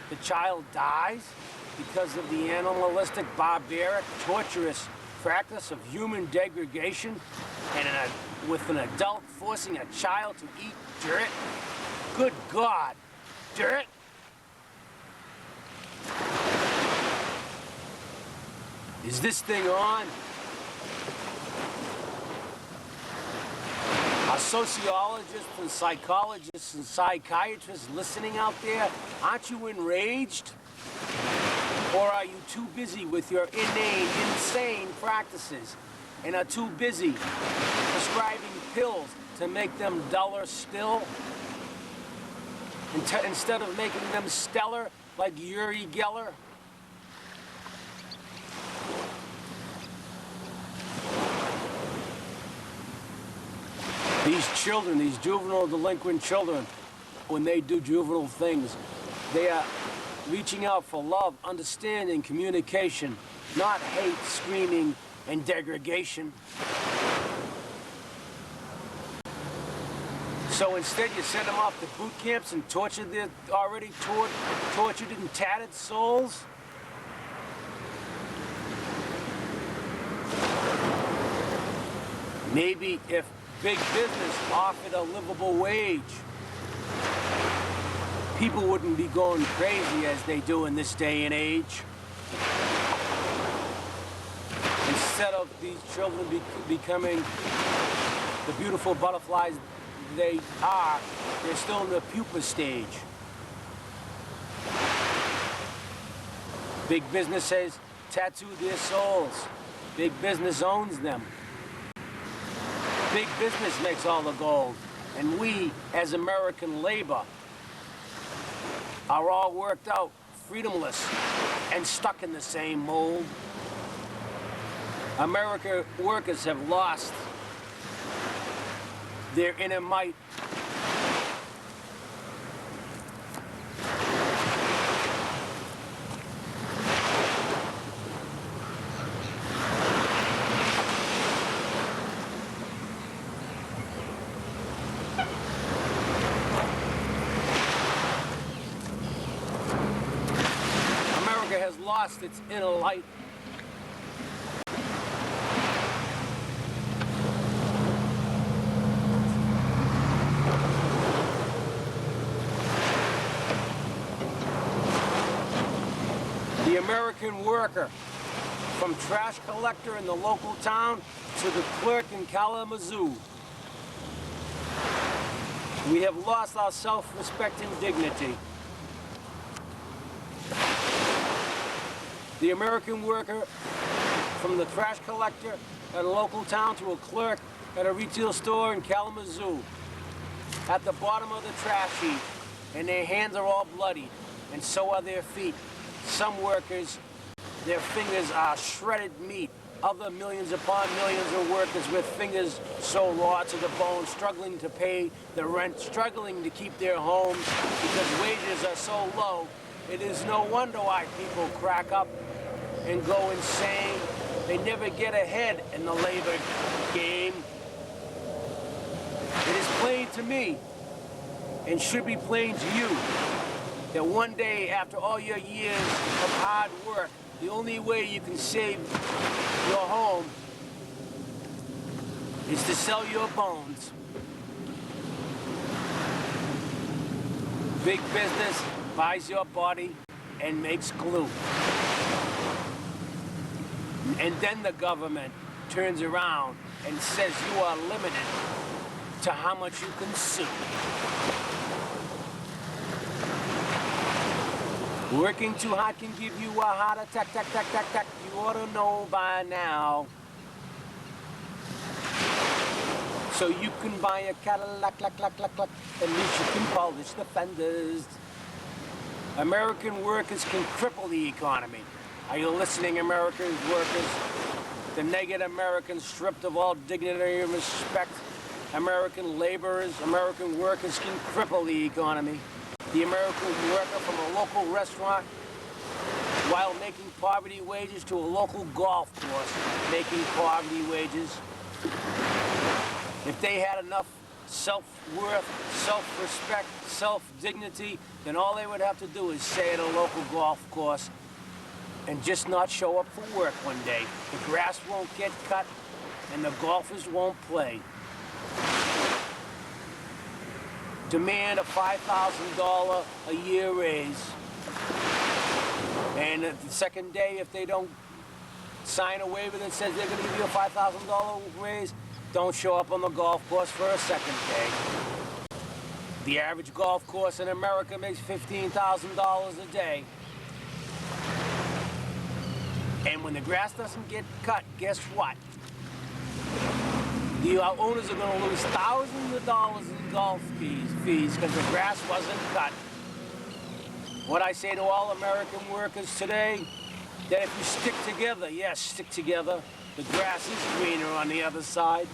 the child dies because of the animalistic, barbaric, torturous practice of human degradation, and with an adult forcing a child to eat dirt? Good God, dirt? Is this thing on? Are sociologists and psychologists and psychiatrists listening out there? Aren't you enraged? Or are you too busy with your inane, insane practices and are too busy prescribing pills to make them duller still? Instead of making them stellar like Uri Geller? These children, these juvenile delinquent children, when they do juvenile things, they are reaching out for love, understanding, communication, not hate, screaming, and degradation. So instead you send them off to boot camps and torture their already tortured and tattered souls? Maybe if big business offered a livable wage, people wouldn't be going crazy as they do in this day and age. Instead of these children becoming the beautiful butterflies they are, they're still in the pupa stage. Big business says tattoo their souls. Big business owns them. Big business makes all the gold. And we, as American labor, are all worked out, freedomless, and stuck in the same mold. American workers have lost their inner might. America has lost its inner light. The American worker, from trash collector in the local town to the clerk in Kalamazoo. We have lost our self-respect and dignity. The American worker, from the trash collector at a local town to a clerk at a retail store in Kalamazoo, at the bottom of the trash heap, and their hands are all bloody, and so are their feet. Some workers, their fingers are shredded meat. Other millions upon millions of workers with fingers so raw to the bone, struggling to pay the rent, struggling to keep their homes because wages are so low. It is no wonder why people crack up and go insane. They never get ahead in the labor game. It is plain to me, and should be plain to you, that one day, after all your years of hard work, the only way you can save your home is to sell your bones. Big business buys your body and makes glue. And then the government turns around and says you are limited to how much you consume. Working too hard can give you a heart attack, tack, tack, tack, tack. You ought to know by now. So you can buy a Cadillac, lack, lack, lack, lack. At least you can polish the fenders. American workers can cripple the economy. Are you listening, American workers? The naked Americans stripped of all dignity and respect. American laborers, American workers can cripple the economy. The American worker from a local restaurant, while making poverty wages, to a local golf course making poverty wages. If they had enough self-worth, self-respect, self-dignity, then all they would have to do is stay at a local golf course and just not show up for work one day. The grass won't get cut and the golfers won't play. Demand a $5,000 a year raise. And the second day, if they don't sign a waiver that says they're going to give you a $5,000 raise, don't show up on the golf course for a second day. The average golf course in America makes $15,000 a day. And when the grass doesn't get cut, guess what? The owners are going to lose thousands of dollars in golf fees because the grass wasn't cut. What I say to all American workers today, that if you stick together, yes, stick together, the grass is greener on the other side.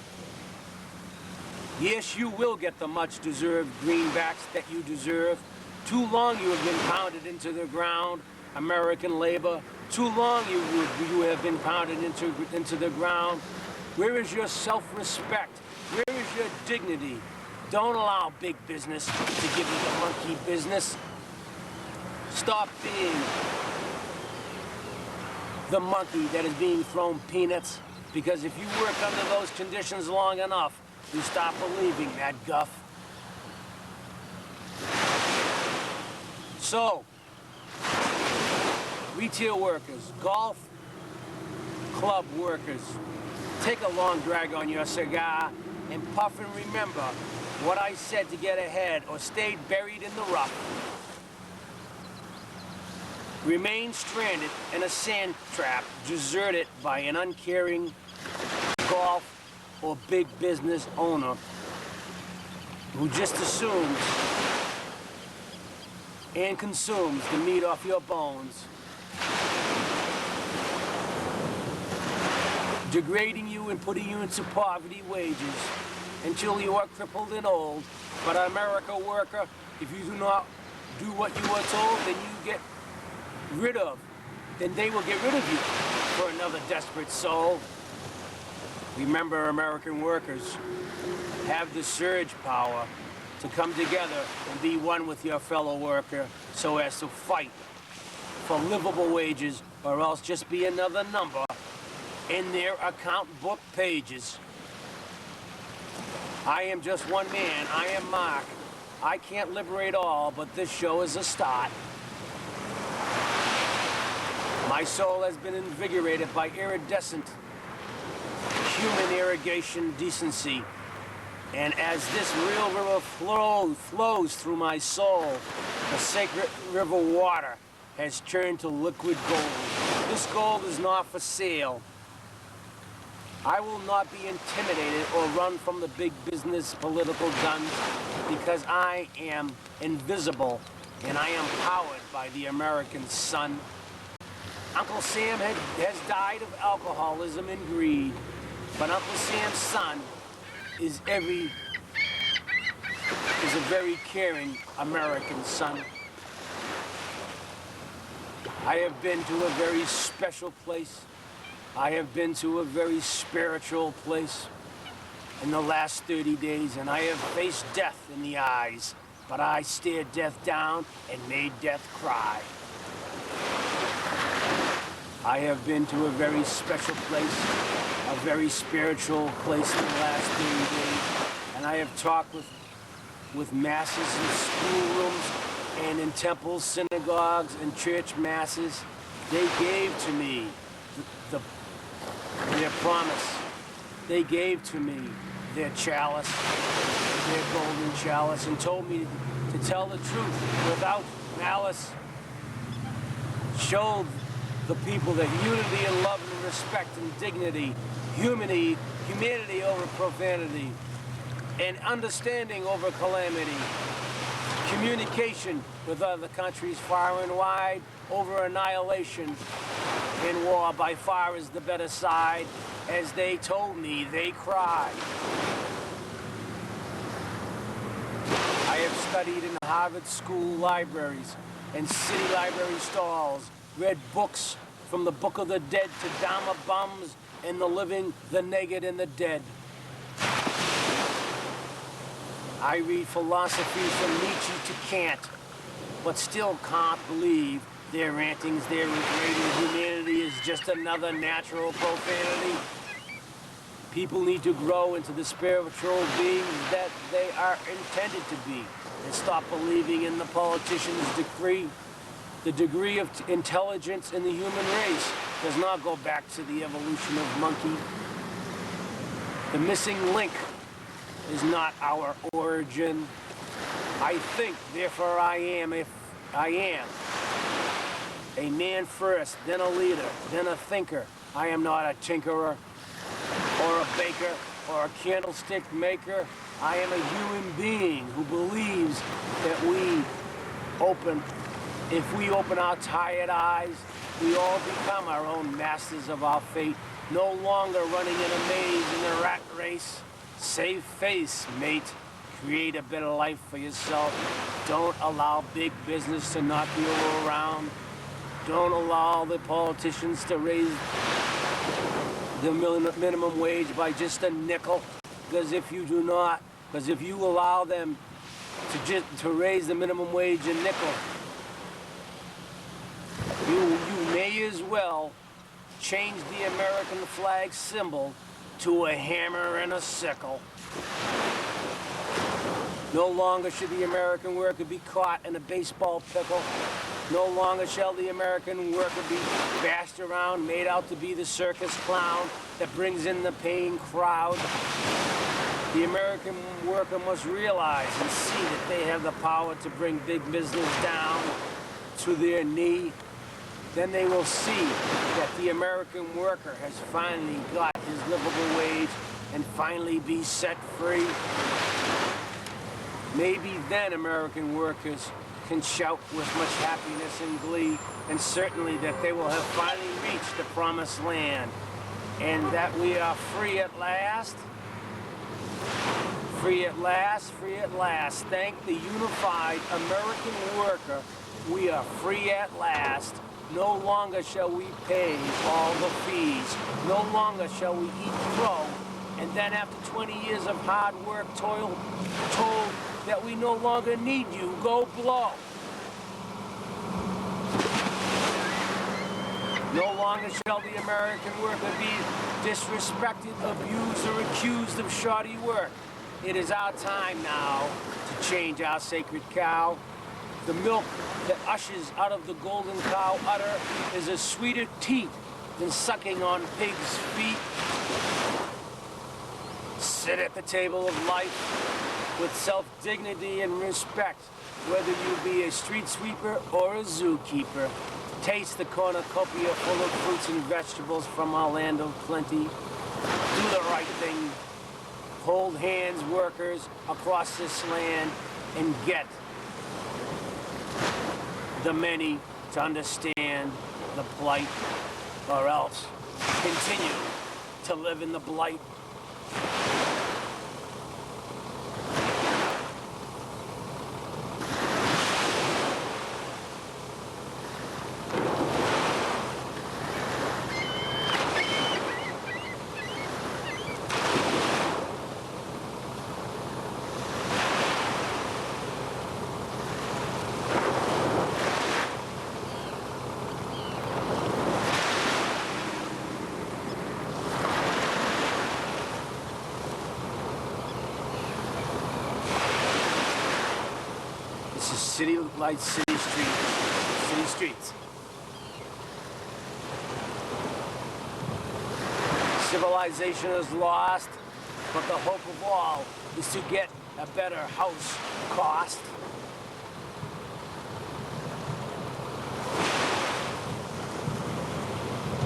Yes, you will get the much-deserved greenbacks that you deserve. Too long you have been pounded into the ground, American labor. Too long you have been pounded into the ground. Where is your self-respect? Where is your dignity? Don't allow big business to give you the monkey business. Stop being the monkey that is being thrown peanuts, because if you work under those conditions long enough, you stop believing that guff. So, retail workers, golf club workers, take a long drag on your cigar and puff and remember what I said to get ahead or stayed buried in the rough. Remain stranded in a sand trap, deserted by an uncaring golf or big business owner who just assumes and consumes the meat off your bones, degrading you and putting you into poverty wages until you are crippled and old. But America worker, if you do not do what you are told, then you get rid of, then they will get rid of you for another desperate soul. Remember, American workers have the surge power to come together and be one with your fellow worker so as to fight for livable wages, or else just be another number in their account book pages. I am just one man. I am Mark. I can't liberate all, but this show is a start. My soul has been invigorated by iridescent human irrigation decency. And as this real river flows through my soul, the sacred river water has turned to liquid gold. This gold is not for sale. I will not be intimidated or run from the big business political guns, because I am invisible and I am powered by the American sun. Uncle Sam has died of alcoholism and greed, but Uncle Sam's son is a very caring American son. I have been to a very special place. I have been to a very spiritual place in the last 30 days, and I have faced death in the eyes, but I stared death down and made death cry. I have been to a very special place, a very spiritual place in the last 30 days, and I have talked with masses in schoolrooms and in temples, synagogues, and church masses. They gave to me their promise. They gave to me their chalice, their golden chalice, and told me to tell the truth without malice. Showed the people that unity and love and respect and dignity, humanity over profanity, and understanding over calamity, communication with other countries far and wide over annihilation in war by far is the better side. As they told me, they cried. I have studied in Harvard school libraries and city library stalls, read books from the Book of the Dead to Dharma Bums and the living, the naked, and the dead. I read philosophy from Nietzsche to Kant, but still can't believe their rantings, their degrading humanity is just another natural profanity. People need to grow into the spiritual beings that they are intended to be and stop believing in the politician's decree. The degree of intelligence in the human race does not go back to the evolution of monkey. The missing link is not our origin. I think, therefore I am, if I am. A man first, then a leader, then a thinker. I am not a tinkerer, or a baker, or a candlestick maker. I am a human being who believes that if we open our tired eyes, we all become our own masters of our fate, no longer running in a maze in the rat race. Save face, mate. Create a better life for yourself. Don't allow big business to knock you around. Don't allow the politicians to raise the minimum wage by just a nickel. Because if you do not, because if you allow them to raise the minimum wage a nickel, you may as well change the American flag symbol to a hammer and a sickle. No longer should the American worker be caught in a baseball pickle. No longer shall the American worker be bashed around, made out to be the circus clown that brings in the paying crowd. The American worker must realize and see that they have the power to bring big business down to their knee. Then they will see that the American worker has finally got his livable wage and finally be set free. Maybe then American workers can shout with much happiness and glee, and certainly that they will have finally reached the promised land, and that we are free at last. Free at last, free at last. Thank the unified American worker, we are free at last. No longer shall we pay all the fees. No longer shall we eat crow, and then after 20 years of hard work, toil, told that we no longer need you, go blow. No longer shall the American worker be disrespected, abused, or accused of shoddy work. It is our time now to change our sacred cow. The milk that ushers out of the golden cow udder is a sweeter teat than sucking on pigs' feet. Sit at the table of life with self-dignity and respect, whether you be a street sweeper or a zookeeper. Taste the cornucopia full of fruits and vegetables from our land of plenty. Do the right thing. Hold hands, workers, across this land, and get the many to understand the plight, or else continue to live in the blight. City lights, city streets, city streets. Civilization is lost, but the hope of all is to get a better house cost.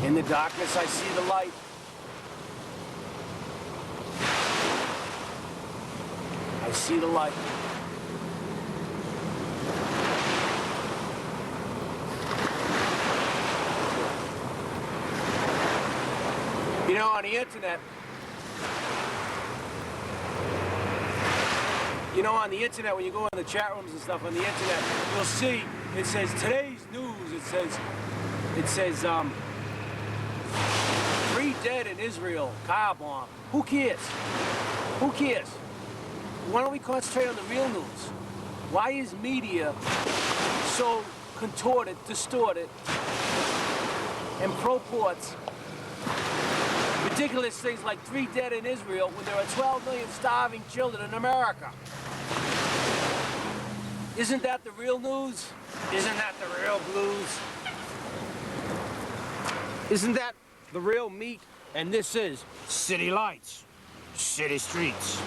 In the darkness, I see the light. I see the light. You know, on the internet, when you go in the chat rooms and stuff on the internet, you'll see, it says today's news, it says 3 dead in Israel, car bomb. Who cares? Who cares? Why don't we concentrate on the real news? Why is media so contorted, distorted, and purports ridiculous things like 3 dead in Israel when there are 12 million starving children in America? Isn't that the real news? Isn't that the real blues? Isn't that the real meat? And this is City Lights, City Streets.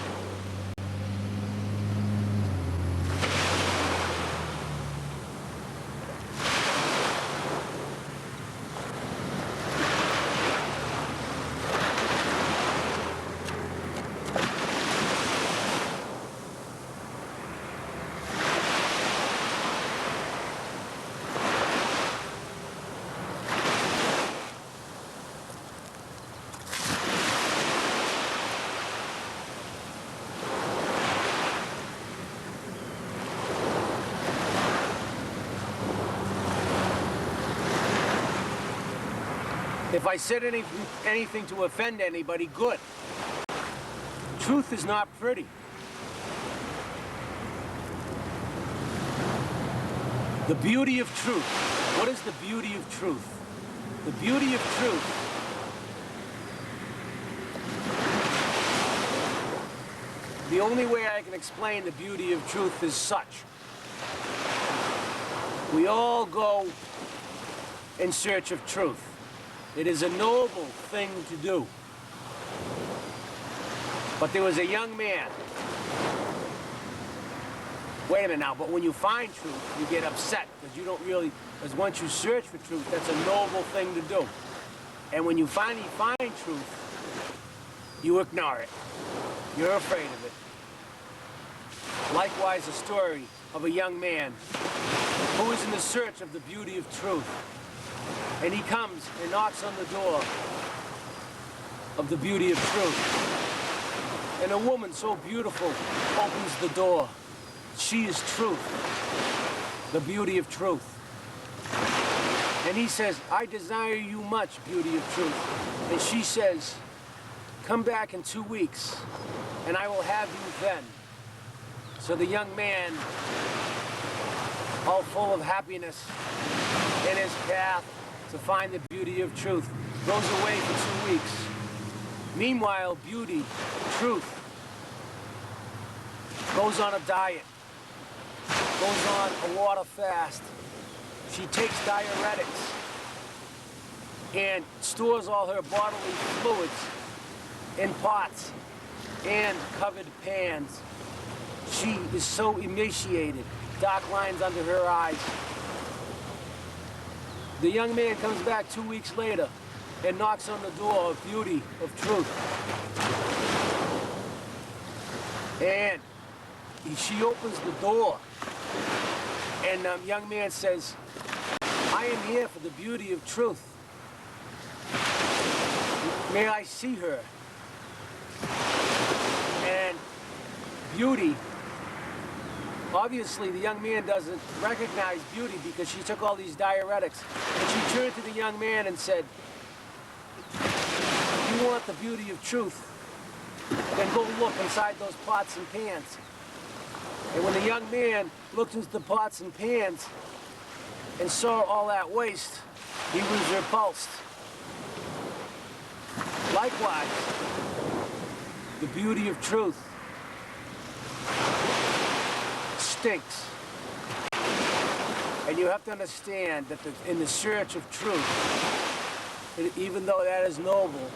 If I said anything to offend anybody, good. Truth is not pretty. The beauty of truth. What is the beauty of truth? The beauty of truth the only way I can explain the beauty of truth is such. We all go in search of truth. It is a noble thing to do. But there was a young man. Wait a minute now, but when you find truth, you get upset because you don't really, because once you search for truth, that's a noble thing to do. And when you finally find truth, you ignore it. You're afraid of it. Likewise, a story of a young man who is in the search of the beauty of truth. And he comes and knocks on the door of the beauty of truth. And a woman so beautiful opens the door. She is truth, the beauty of truth. And he says, I desire you much, beauty of truth. And she says, come back in 2 weeks, and I will have you then. So the young man, all full of happiness in his path to find the beauty of truth, goes away for 2 weeks. Meanwhile, beauty, truth, goes on a diet, goes on a water fast. She takes diuretics and stores all her bodily fluids in pots and covered pans. She is so emaciated, dark lines under her eyes. The young man comes back 2 weeks later and knocks on the door of beauty, of truth. And she opens the door, and the young man says, I am here for the beauty of truth. May I see her? And beauty, obviously the young man doesn't recognize beauty because she took all these diuretics. And she turned to the young man and said, you want the beauty of truth? Then go look inside those pots and pans. And when the young man looked into the pots and pans and saw all that waste, he was repulsed. Likewise, the beauty of truth stinks. And you have to understand that in the search of truth, even though that is noble,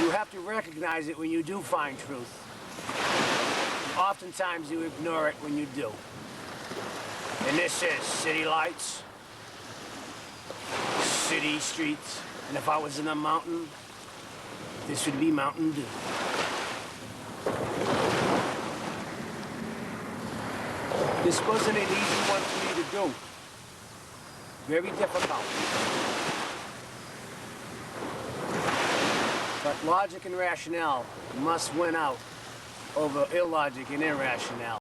you have to recognize it when you do find truth. Oftentimes you ignore it when you do. And this is city lights, city streets, and if I was in a mountain, this would be Mountain Dew. This wasn't an easy one for me to do. Very difficult. But logic and rationale must win out over illogic and irrationale.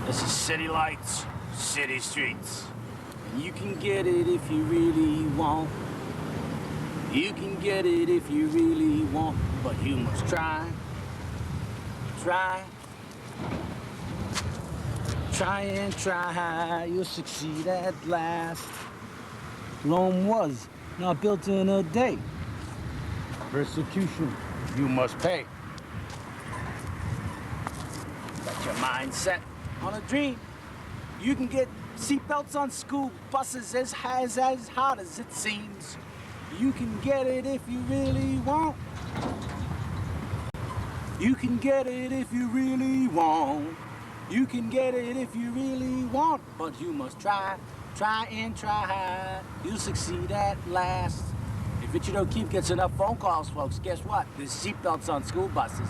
This is city lights, city streets. And you can get it if you really want. You can get it if you really want, but you must try. Try. Try and try, you'll succeed at last. Rome was not built in a day. Persecution, you must pay. Got your mind set on a dream. You can get seatbelts on school buses as hard as it seems. You can get it if you really want. You can get it if you really want. You can get it if you really want. But you must try, try and try. You'll succeed at last. If Richard O'Keefe gets enough phone calls, folks, guess what? There's seatbelts on school buses.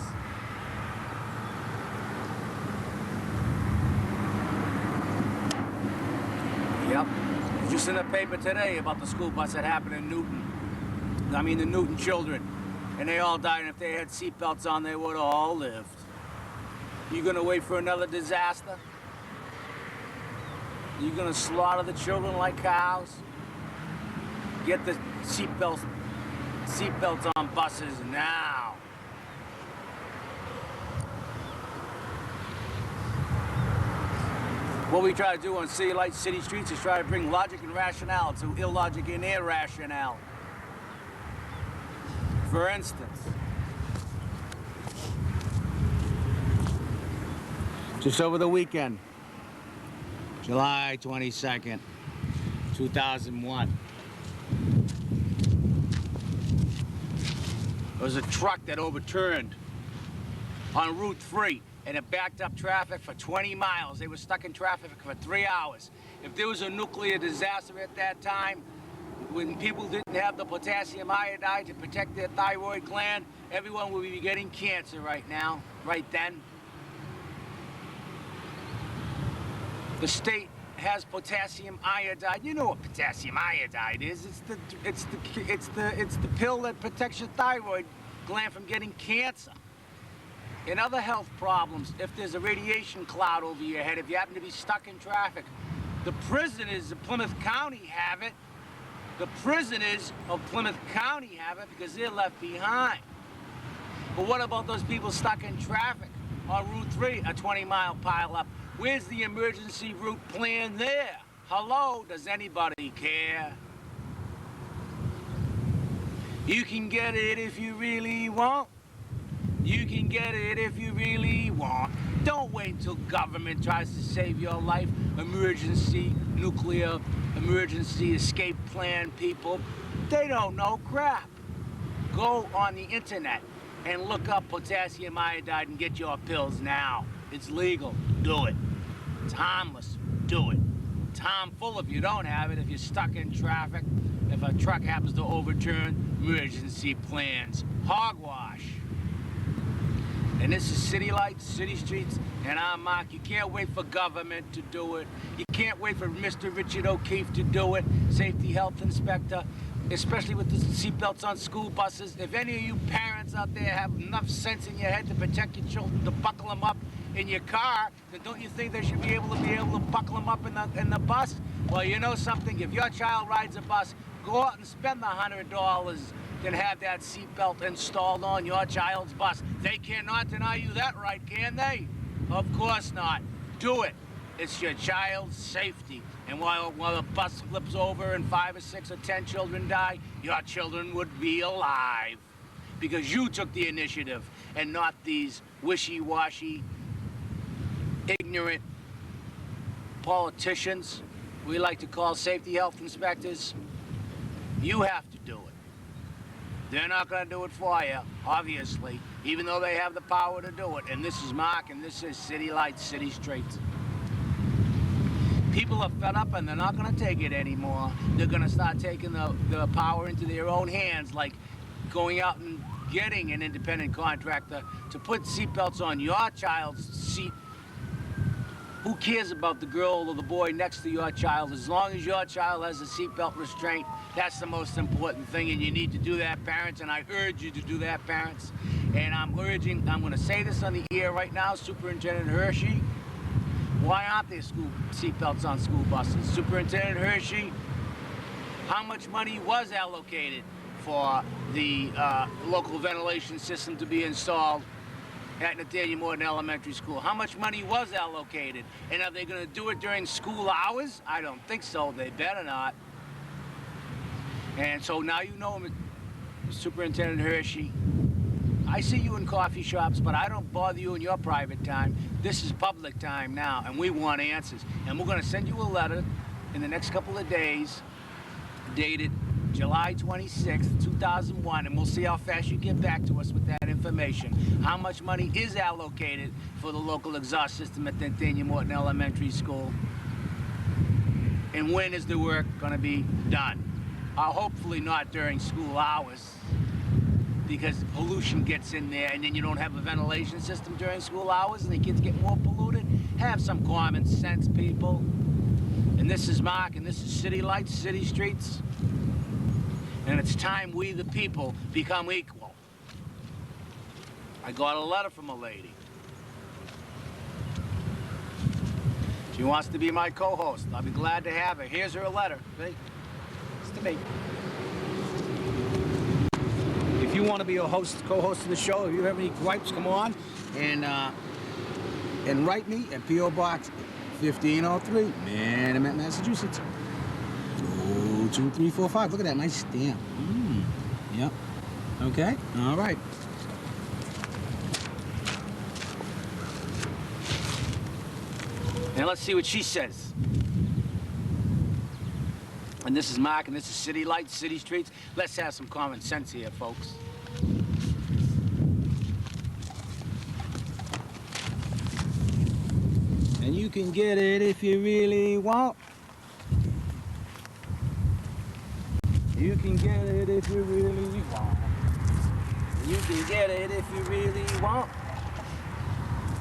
Yep. Just in the paper today about the school bus that happened in Newton. I mean, the Newton children. And they all died, and if they had seatbelts on, they would have all lived. You gonna wait for another disaster? You gonna slaughter the children like cows? Get the seatbelts on buses now. What we try to do on City Lights, City Streets is try to bring logic and rationale to illogic and irrationale. For instance, just over the weekend, July 22nd, 2001, there was a truck that overturned on Route 3 and it backed up traffic for 20 miles. They were stuck in traffic for 3 hours. If there was a nuclear disaster at that time, when people didn't have the potassium iodide to protect their thyroid gland, everyone would be getting cancer right now, right then. The state has potassium iodide. You know what potassium iodide is? It's the pill that protects your thyroid gland from getting cancer. In other health problems, if there's a radiation cloud over your head, if you happen to be stuck in traffic, the prisoners of Plymouth County have it. The prisoners of Plymouth County have it because they're left behind. But what about those people stuck in traffic on Route 3, a 20-mile pileup? Where's the emergency route plan there? Hello, does anybody care? You can get it if you really want. You can get it if you really want. Don't wait until government tries to save your life. Emergency nuclear emergency escape plan people. They don't know crap. Go on the internet and look up potassium iodide and get your pills now. It's legal. Do it. It's harmless. Do it. It's harmful if you don't have it, if you're stuck in traffic, if a truck happens to overturn, emergency plans. Hogwash. And this is City Lights, City Streets, and I'm Mark. You can't wait for government to do it. You can't wait for Mr. Richard O'Keefe to do it, Safety Health Inspector, especially with the seatbelts on school buses. If any of you parents out there have enough sense in your head to protect your children, to buckle them up in your car, then don't you think they should be able to buckle them up in the bus? Well, you know something? If your child rides a bus, go out and spend the $100 and have that seatbelt installed on your child's bus. They cannot deny you that right, can they? Of course not. Do it. It's your child's safety. And while the bus flips over and 5 or 6 or 10 children die, your children would be alive. Because you took the initiative and not these wishy-washy, ignorant politicians we like to call safety health inspectors. You have to do it. They're not going to do it for you, obviously, even though they have the power to do it. And this is Mark, and this is City Lights, City Streets. People are fed up, and they're not going to take it anymore. They're going to start taking the power into their own hands, like going out and getting an independent contractor to put seatbelts on your child's seat. Who cares about the girl or the boy next to your child? As long as your child has a seatbelt restraint, that's the most important thing, and you need to do that, parents, and I urge you to do that, parents. And I'm going to say this on the air right now, Superintendent Hershey, why aren't there seatbelts on school buses? Superintendent Hershey, how much money was allocated for the local ventilation system to be installed at Nathaniel Morton Elementary School? How much money was allocated? And are they going to do it during school hours? I don't think so. They better not. And so now you know, Superintendent Hershey, I see you in coffee shops, but I don't bother you in your private time. This is public time now, and we want answers. And we're going to send you a letter in the next couple of days, dated July 26th, 2001, and we'll see how fast you get back to us with that information. How much money is allocated for the local exhaust system at Nathaniel Morton Elementary School? And when is the work going to be done? Hopefully not during school hours, because the pollution gets in there, and then you don't have a ventilation system during school hours, and the kids get more polluted. Have some common sense, people. And this is Mark, and this is City Lights, City Streets. And it's time we, the people, become equal. I got a letter from a lady. She wants to be my co-host. I'll be glad to have her. Here's her letter. See? It's to me. If you want to be a host, co-host of the show, if you have any gripes, come on and write me at P.O. Box 1503, Manamet, Massachusetts. 02345. Look at that nice stamp. Yep. Okay. All right. Now let's see what she says. And this is Mark, and this is City Lights, City Streets. Let's have some common sense here, folks. And you can get it if you really want. You can get it if you really want. You can get it if you really want.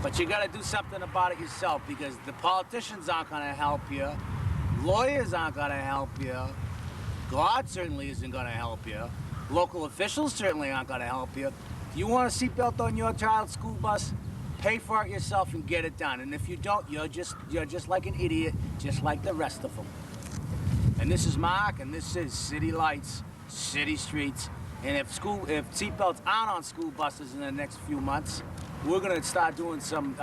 But you gotta do something about it yourself, because the politicians aren't gonna help you. Lawyers aren't gonna help you. God certainly isn't gonna help you. Local officials certainly aren't gonna help you. If you want a seatbelt on your child's school bus, pay for it yourself and get it done. And if you don't, you're just like an idiot, just like the rest of them. And this is Mark, and this is City Lights, City Streets. And if seatbelts aren't on school buses in the next few months, we're gonna start doing some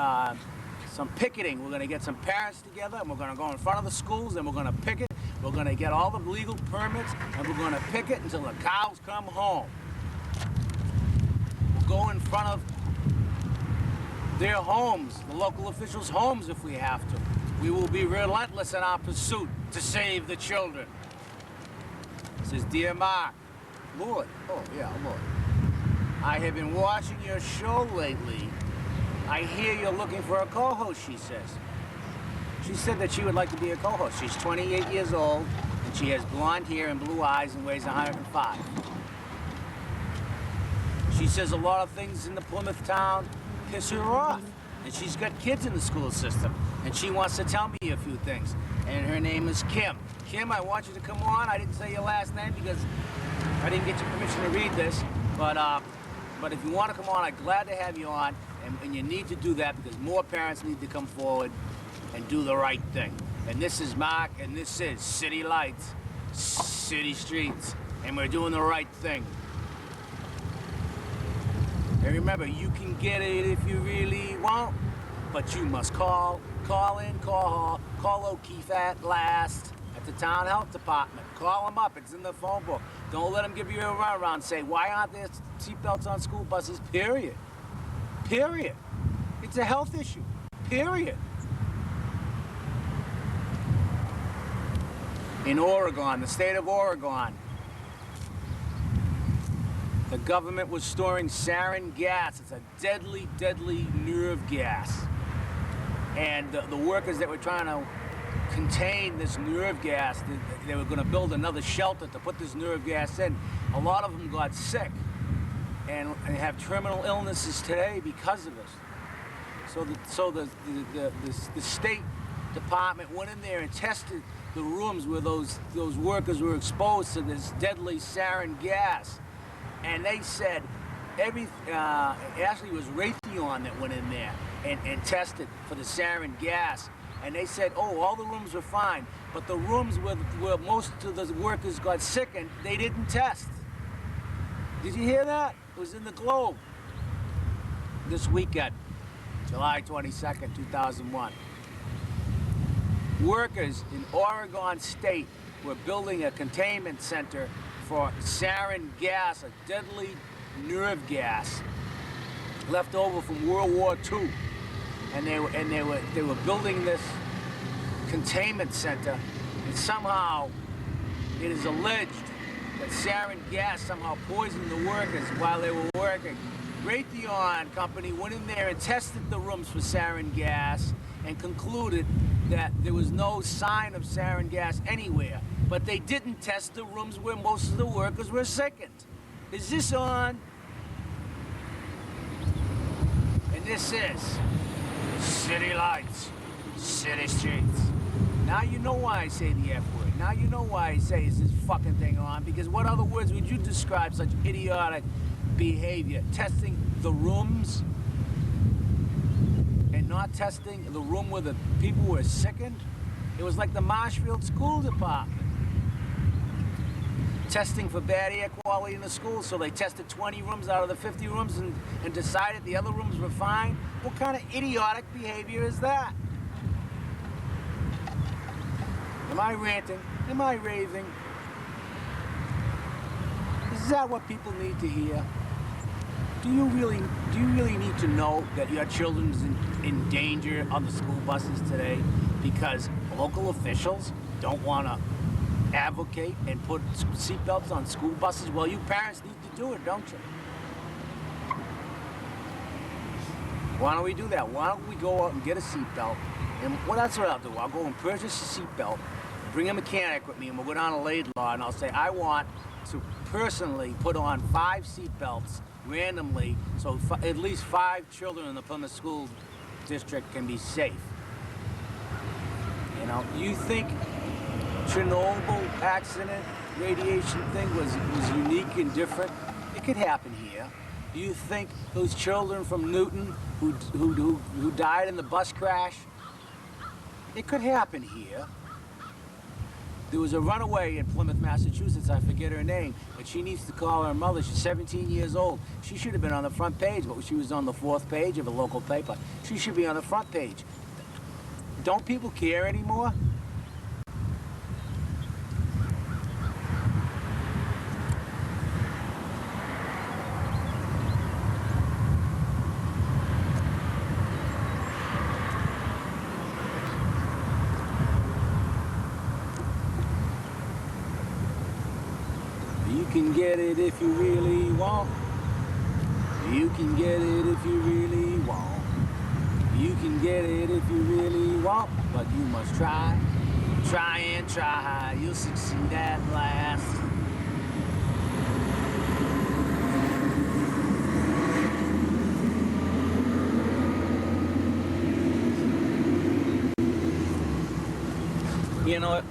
picketing. We're gonna get some parents together, and we're gonna go in front of the schools, and we're gonna picket. We're gonna get all the legal permits, and we're gonna picket until the cows come home. We'll go in front of their homes, the local officials' homes if we have to. We will be relentless in our pursuit to save the children. It says, Dear Mark, Lord, Lord, I have been watching your show lately. I hear you're looking for a co-host, she says. She said that she would like to be a co-host. She's 28 years old, and she has blonde hair and blue eyes and weighs 105. She says a lot of things in the Plymouth town piss her off. And she's got kids in the school system, and she wants to tell me a few things. And her name is Kim. Kim, I want you to come on. I didn't say your last name because I didn't get your permission to read this, but if you want to come on, I'm glad to have you on, and you need to do that because more parents need to come forward and do the right thing. And this is Mark, and this is City Lights, City Streets, and we're doing the right thing. And remember, you can get it if you really want, but you must call O'Keefe at last at the town health department. Call them up, it's in the phone book. Don't let them give you a runaround. Say, why aren't there seatbelts on school buses? Period. Period. It's a health issue. Period. In Oregon, the state of Oregon, the government was storing sarin gas. It's a deadly, deadly nerve gas. And the workers that were trying to contain this nerve gas, they were going to build another shelter to put this nerve gas in. A lot of them got sick and have terminal illnesses today because of this. So the state department went in there and tested the rooms where those workers were exposed to this deadly sarin gas. And they said actually it was Raytheon that went in there and tested for the sarin gas. And they said, oh, all the rooms were fine, but the rooms where most of the workers got sick and they didn't test. Did you hear that? It was in the Globe this weekend, July 22nd, 2001. Workers in Oregon State were building a containment center for sarin gas, a deadly nerve gas left over from World War II, and they were building this containment center, and somehow it is alleged that sarin gas somehow poisoned the workers while they were working. Raytheon Company went in there and tested the rooms for sarin gas and concluded that there was no sign of sarin gas anywhere. But they didn't test the rooms where most of the workers were sickened. Is this on? And this is City Lights, City Streets. Now you know why I say the F word. Now you know why I say is this fucking thing on, because what other words would you describe such idiotic behavior? Testing the rooms and not testing the room where the people were sickened? It was like the Marshfield School Department. Testing for bad air quality in the schools, so they tested 20 rooms out of the 50 rooms and decided the other rooms were fine? What kind of idiotic behavior is that? Am I ranting? Am I raving? Is that what people need to hear? Do you really need to know that your children's in danger on the school buses today because local officials don't want to advocate and put seatbelts on school buses? Well, you parents need to do it, don't you? Why don't we do that? Why don't we go out and get a seatbelt? And well, that's what I'll do. I'll go and purchase a seatbelt, bring a mechanic with me, and we'll go down to Laidlaw, and I'll say, I want to personally put on 5 seatbelts randomly so at least 5 children in the Plymouth School District can be safe. You know, you think Chernobyl accident, radiation thing was unique and different? It could happen here. You think those children from Newton who died in the bus crash? It could happen here. There was a runaway in Plymouth, Massachusetts. I forget her name, but she needs to call her mother. She's 17 years old. She should have been on the front page, but she was on the 4th page of a local paper. She should be on the front page. Don't people care anymore? You can get it if you really want. You can get it if you really want. You can get it if you really want, but you must try. Try and try, you'll succeed at last. You know,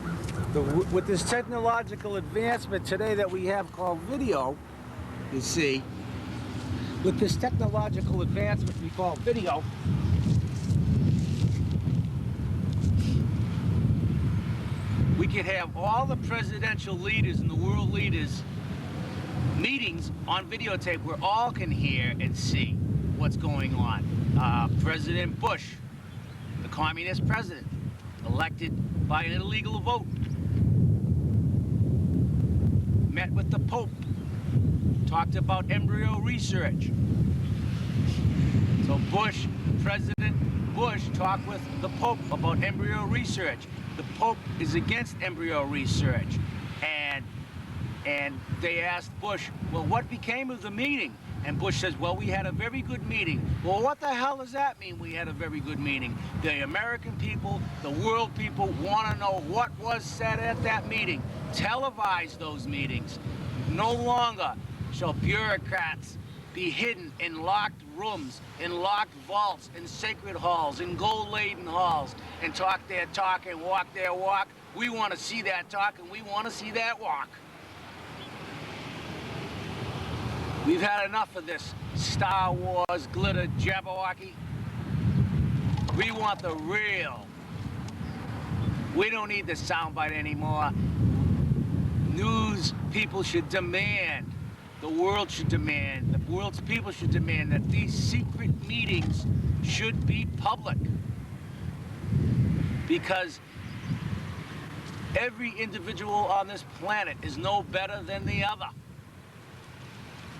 with this technological advancement today that we have called video, you see, with this technological advancement we call video, we could have all the presidential leaders and the world leaders meetings on videotape where all can hear and see what's going on. President Bush, the communist president, elected by an illegal vote, met with the Pope, talked about embryo research. So Bush, President Bush, talked with the Pope about embryo research. The Pope is against embryo research. And they asked Bush, well, what became of the meeting? And Bush says, well, we had a very good meeting. Well, what the hell does that mean, we had a very good meeting? The American people, the world people want to know what was said at that meeting. Televise those meetings. No longer shall bureaucrats be hidden in locked rooms, in locked vaults, in sacred halls, in gold-laden halls, and talk their talk and walk their walk. We want to see that talk and we want to see that walk. We've had enough of this Star Wars glitter jabberwocky. We want the real. We don't need the soundbite anymore. News people should demand, the world should demand, the world's people should demand that these secret meetings should be public. Because every individual on this planet is no better than the other.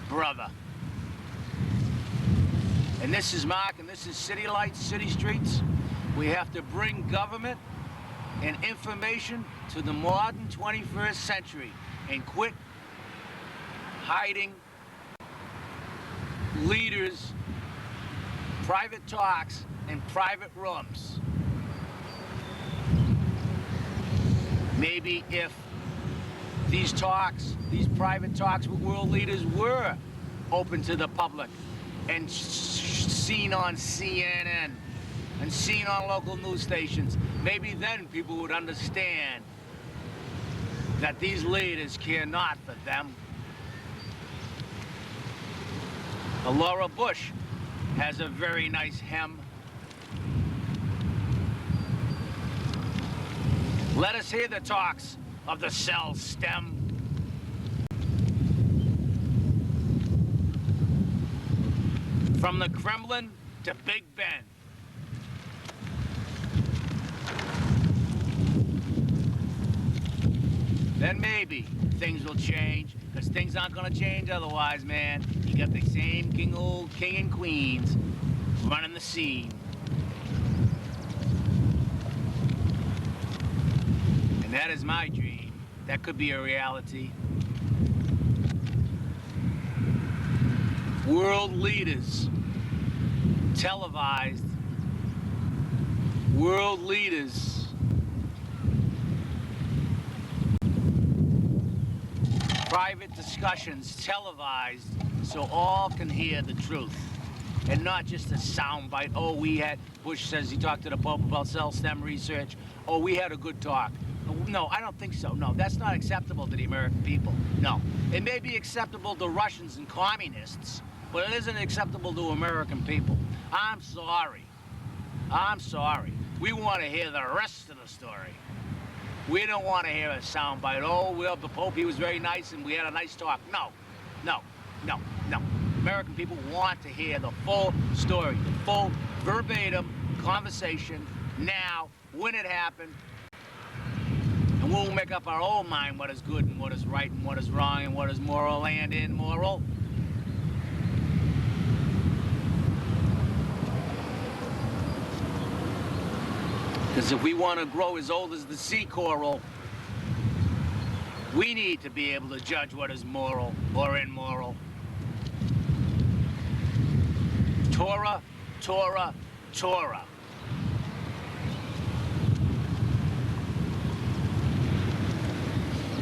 Brother. And this is Mark, and this is City Lights, City Streets. We have to bring government and information to the modern 21st century and quit hiding leaders, private talks in private rooms. Maybe if these talks, these private talks with world leaders were open to the public and seen on CNN and seen on local news stations, maybe then people would understand that these leaders care not for them. Laura Bush has a very nice hem. Let us hear the talks of the cell stem. From the Kremlin to Big Ben. Then maybe things will change, because things aren't gonna change otherwise, man. You got the same king and queens running the scene. And that is my dream. That could be a reality. World leaders, televised. World leaders. Private discussions televised so all can hear the truth. And not just a soundbite. Oh, Bush says he talked to the Pope about cell stem research. Oh, we had a good talk. No, I don't think so. No, that's not acceptable to the American people. No. It may be acceptable to Russians and communists, but it isn't acceptable to American people. I'm sorry. I'm sorry. We want to hear the rest of the story. We don't want to hear a soundbite. Oh, well, the Pope, he was very nice and we had a nice talk. No, no, no, no. American people want to hear the full story, the full verbatim conversation now, when it happened. And we'll make up our own mind what is good and what is right and what is wrong and what is moral and immoral. Because if we want to grow as old as the sea coral, we need to be able to judge what is moral or immoral. Torah, Torah, Torah.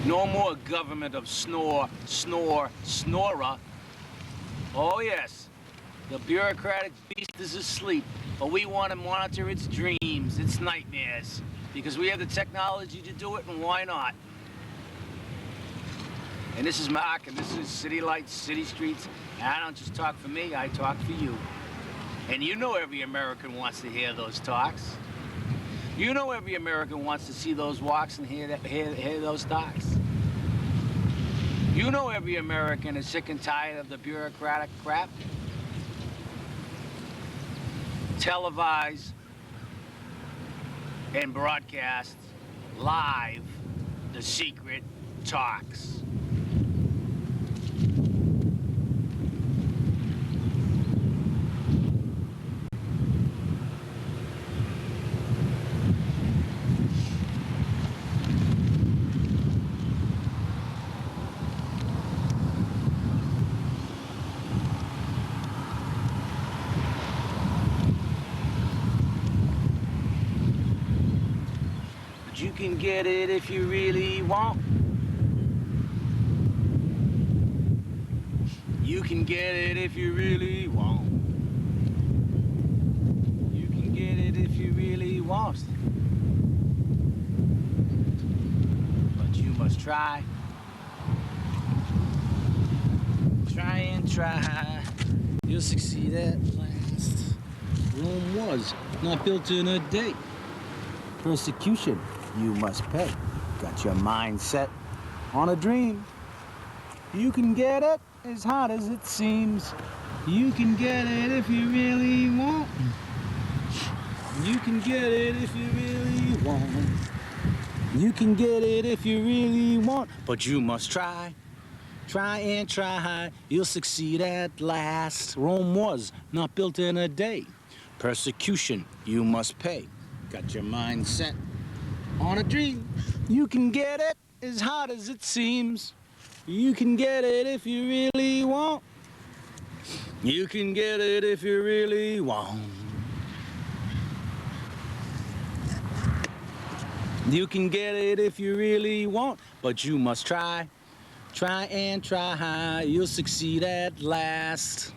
No more government of snore, snore, snorer. Oh yes, the bureaucratic beast is asleep, but we want to monitor its dreams, its nightmares, because we have the technology to do it, and why not? And this is Mark, and this is City Lights, City Streets, and I don't just talk for me, I talk for you. And you know every American wants to hear those talks. You know every American wants to see those walks and hear those talks. You know every American is sick and tired of the bureaucratic crap. Televise and broadcast live the secret talks. You can get it if you really want. You can get it if you really want. You can get it if you really want. But you must try. Try and try. You'll succeed at last. Rome was not built in a day. Persecution you must pay. Got your mind set on a dream. You can get it as hard as it seems. You can get it if you really want. You can get it if you really want. You can get it if you really want. But you must try. Try and try. You'll succeed at last. Rome was not built in a day. Persecution you must pay. Got your mind set on a dream. You can get it as hard as it seems. You can get it if you really want. You can get it if you really want. You can get it if you really want, but you must try. Try and try, you'll succeed at last.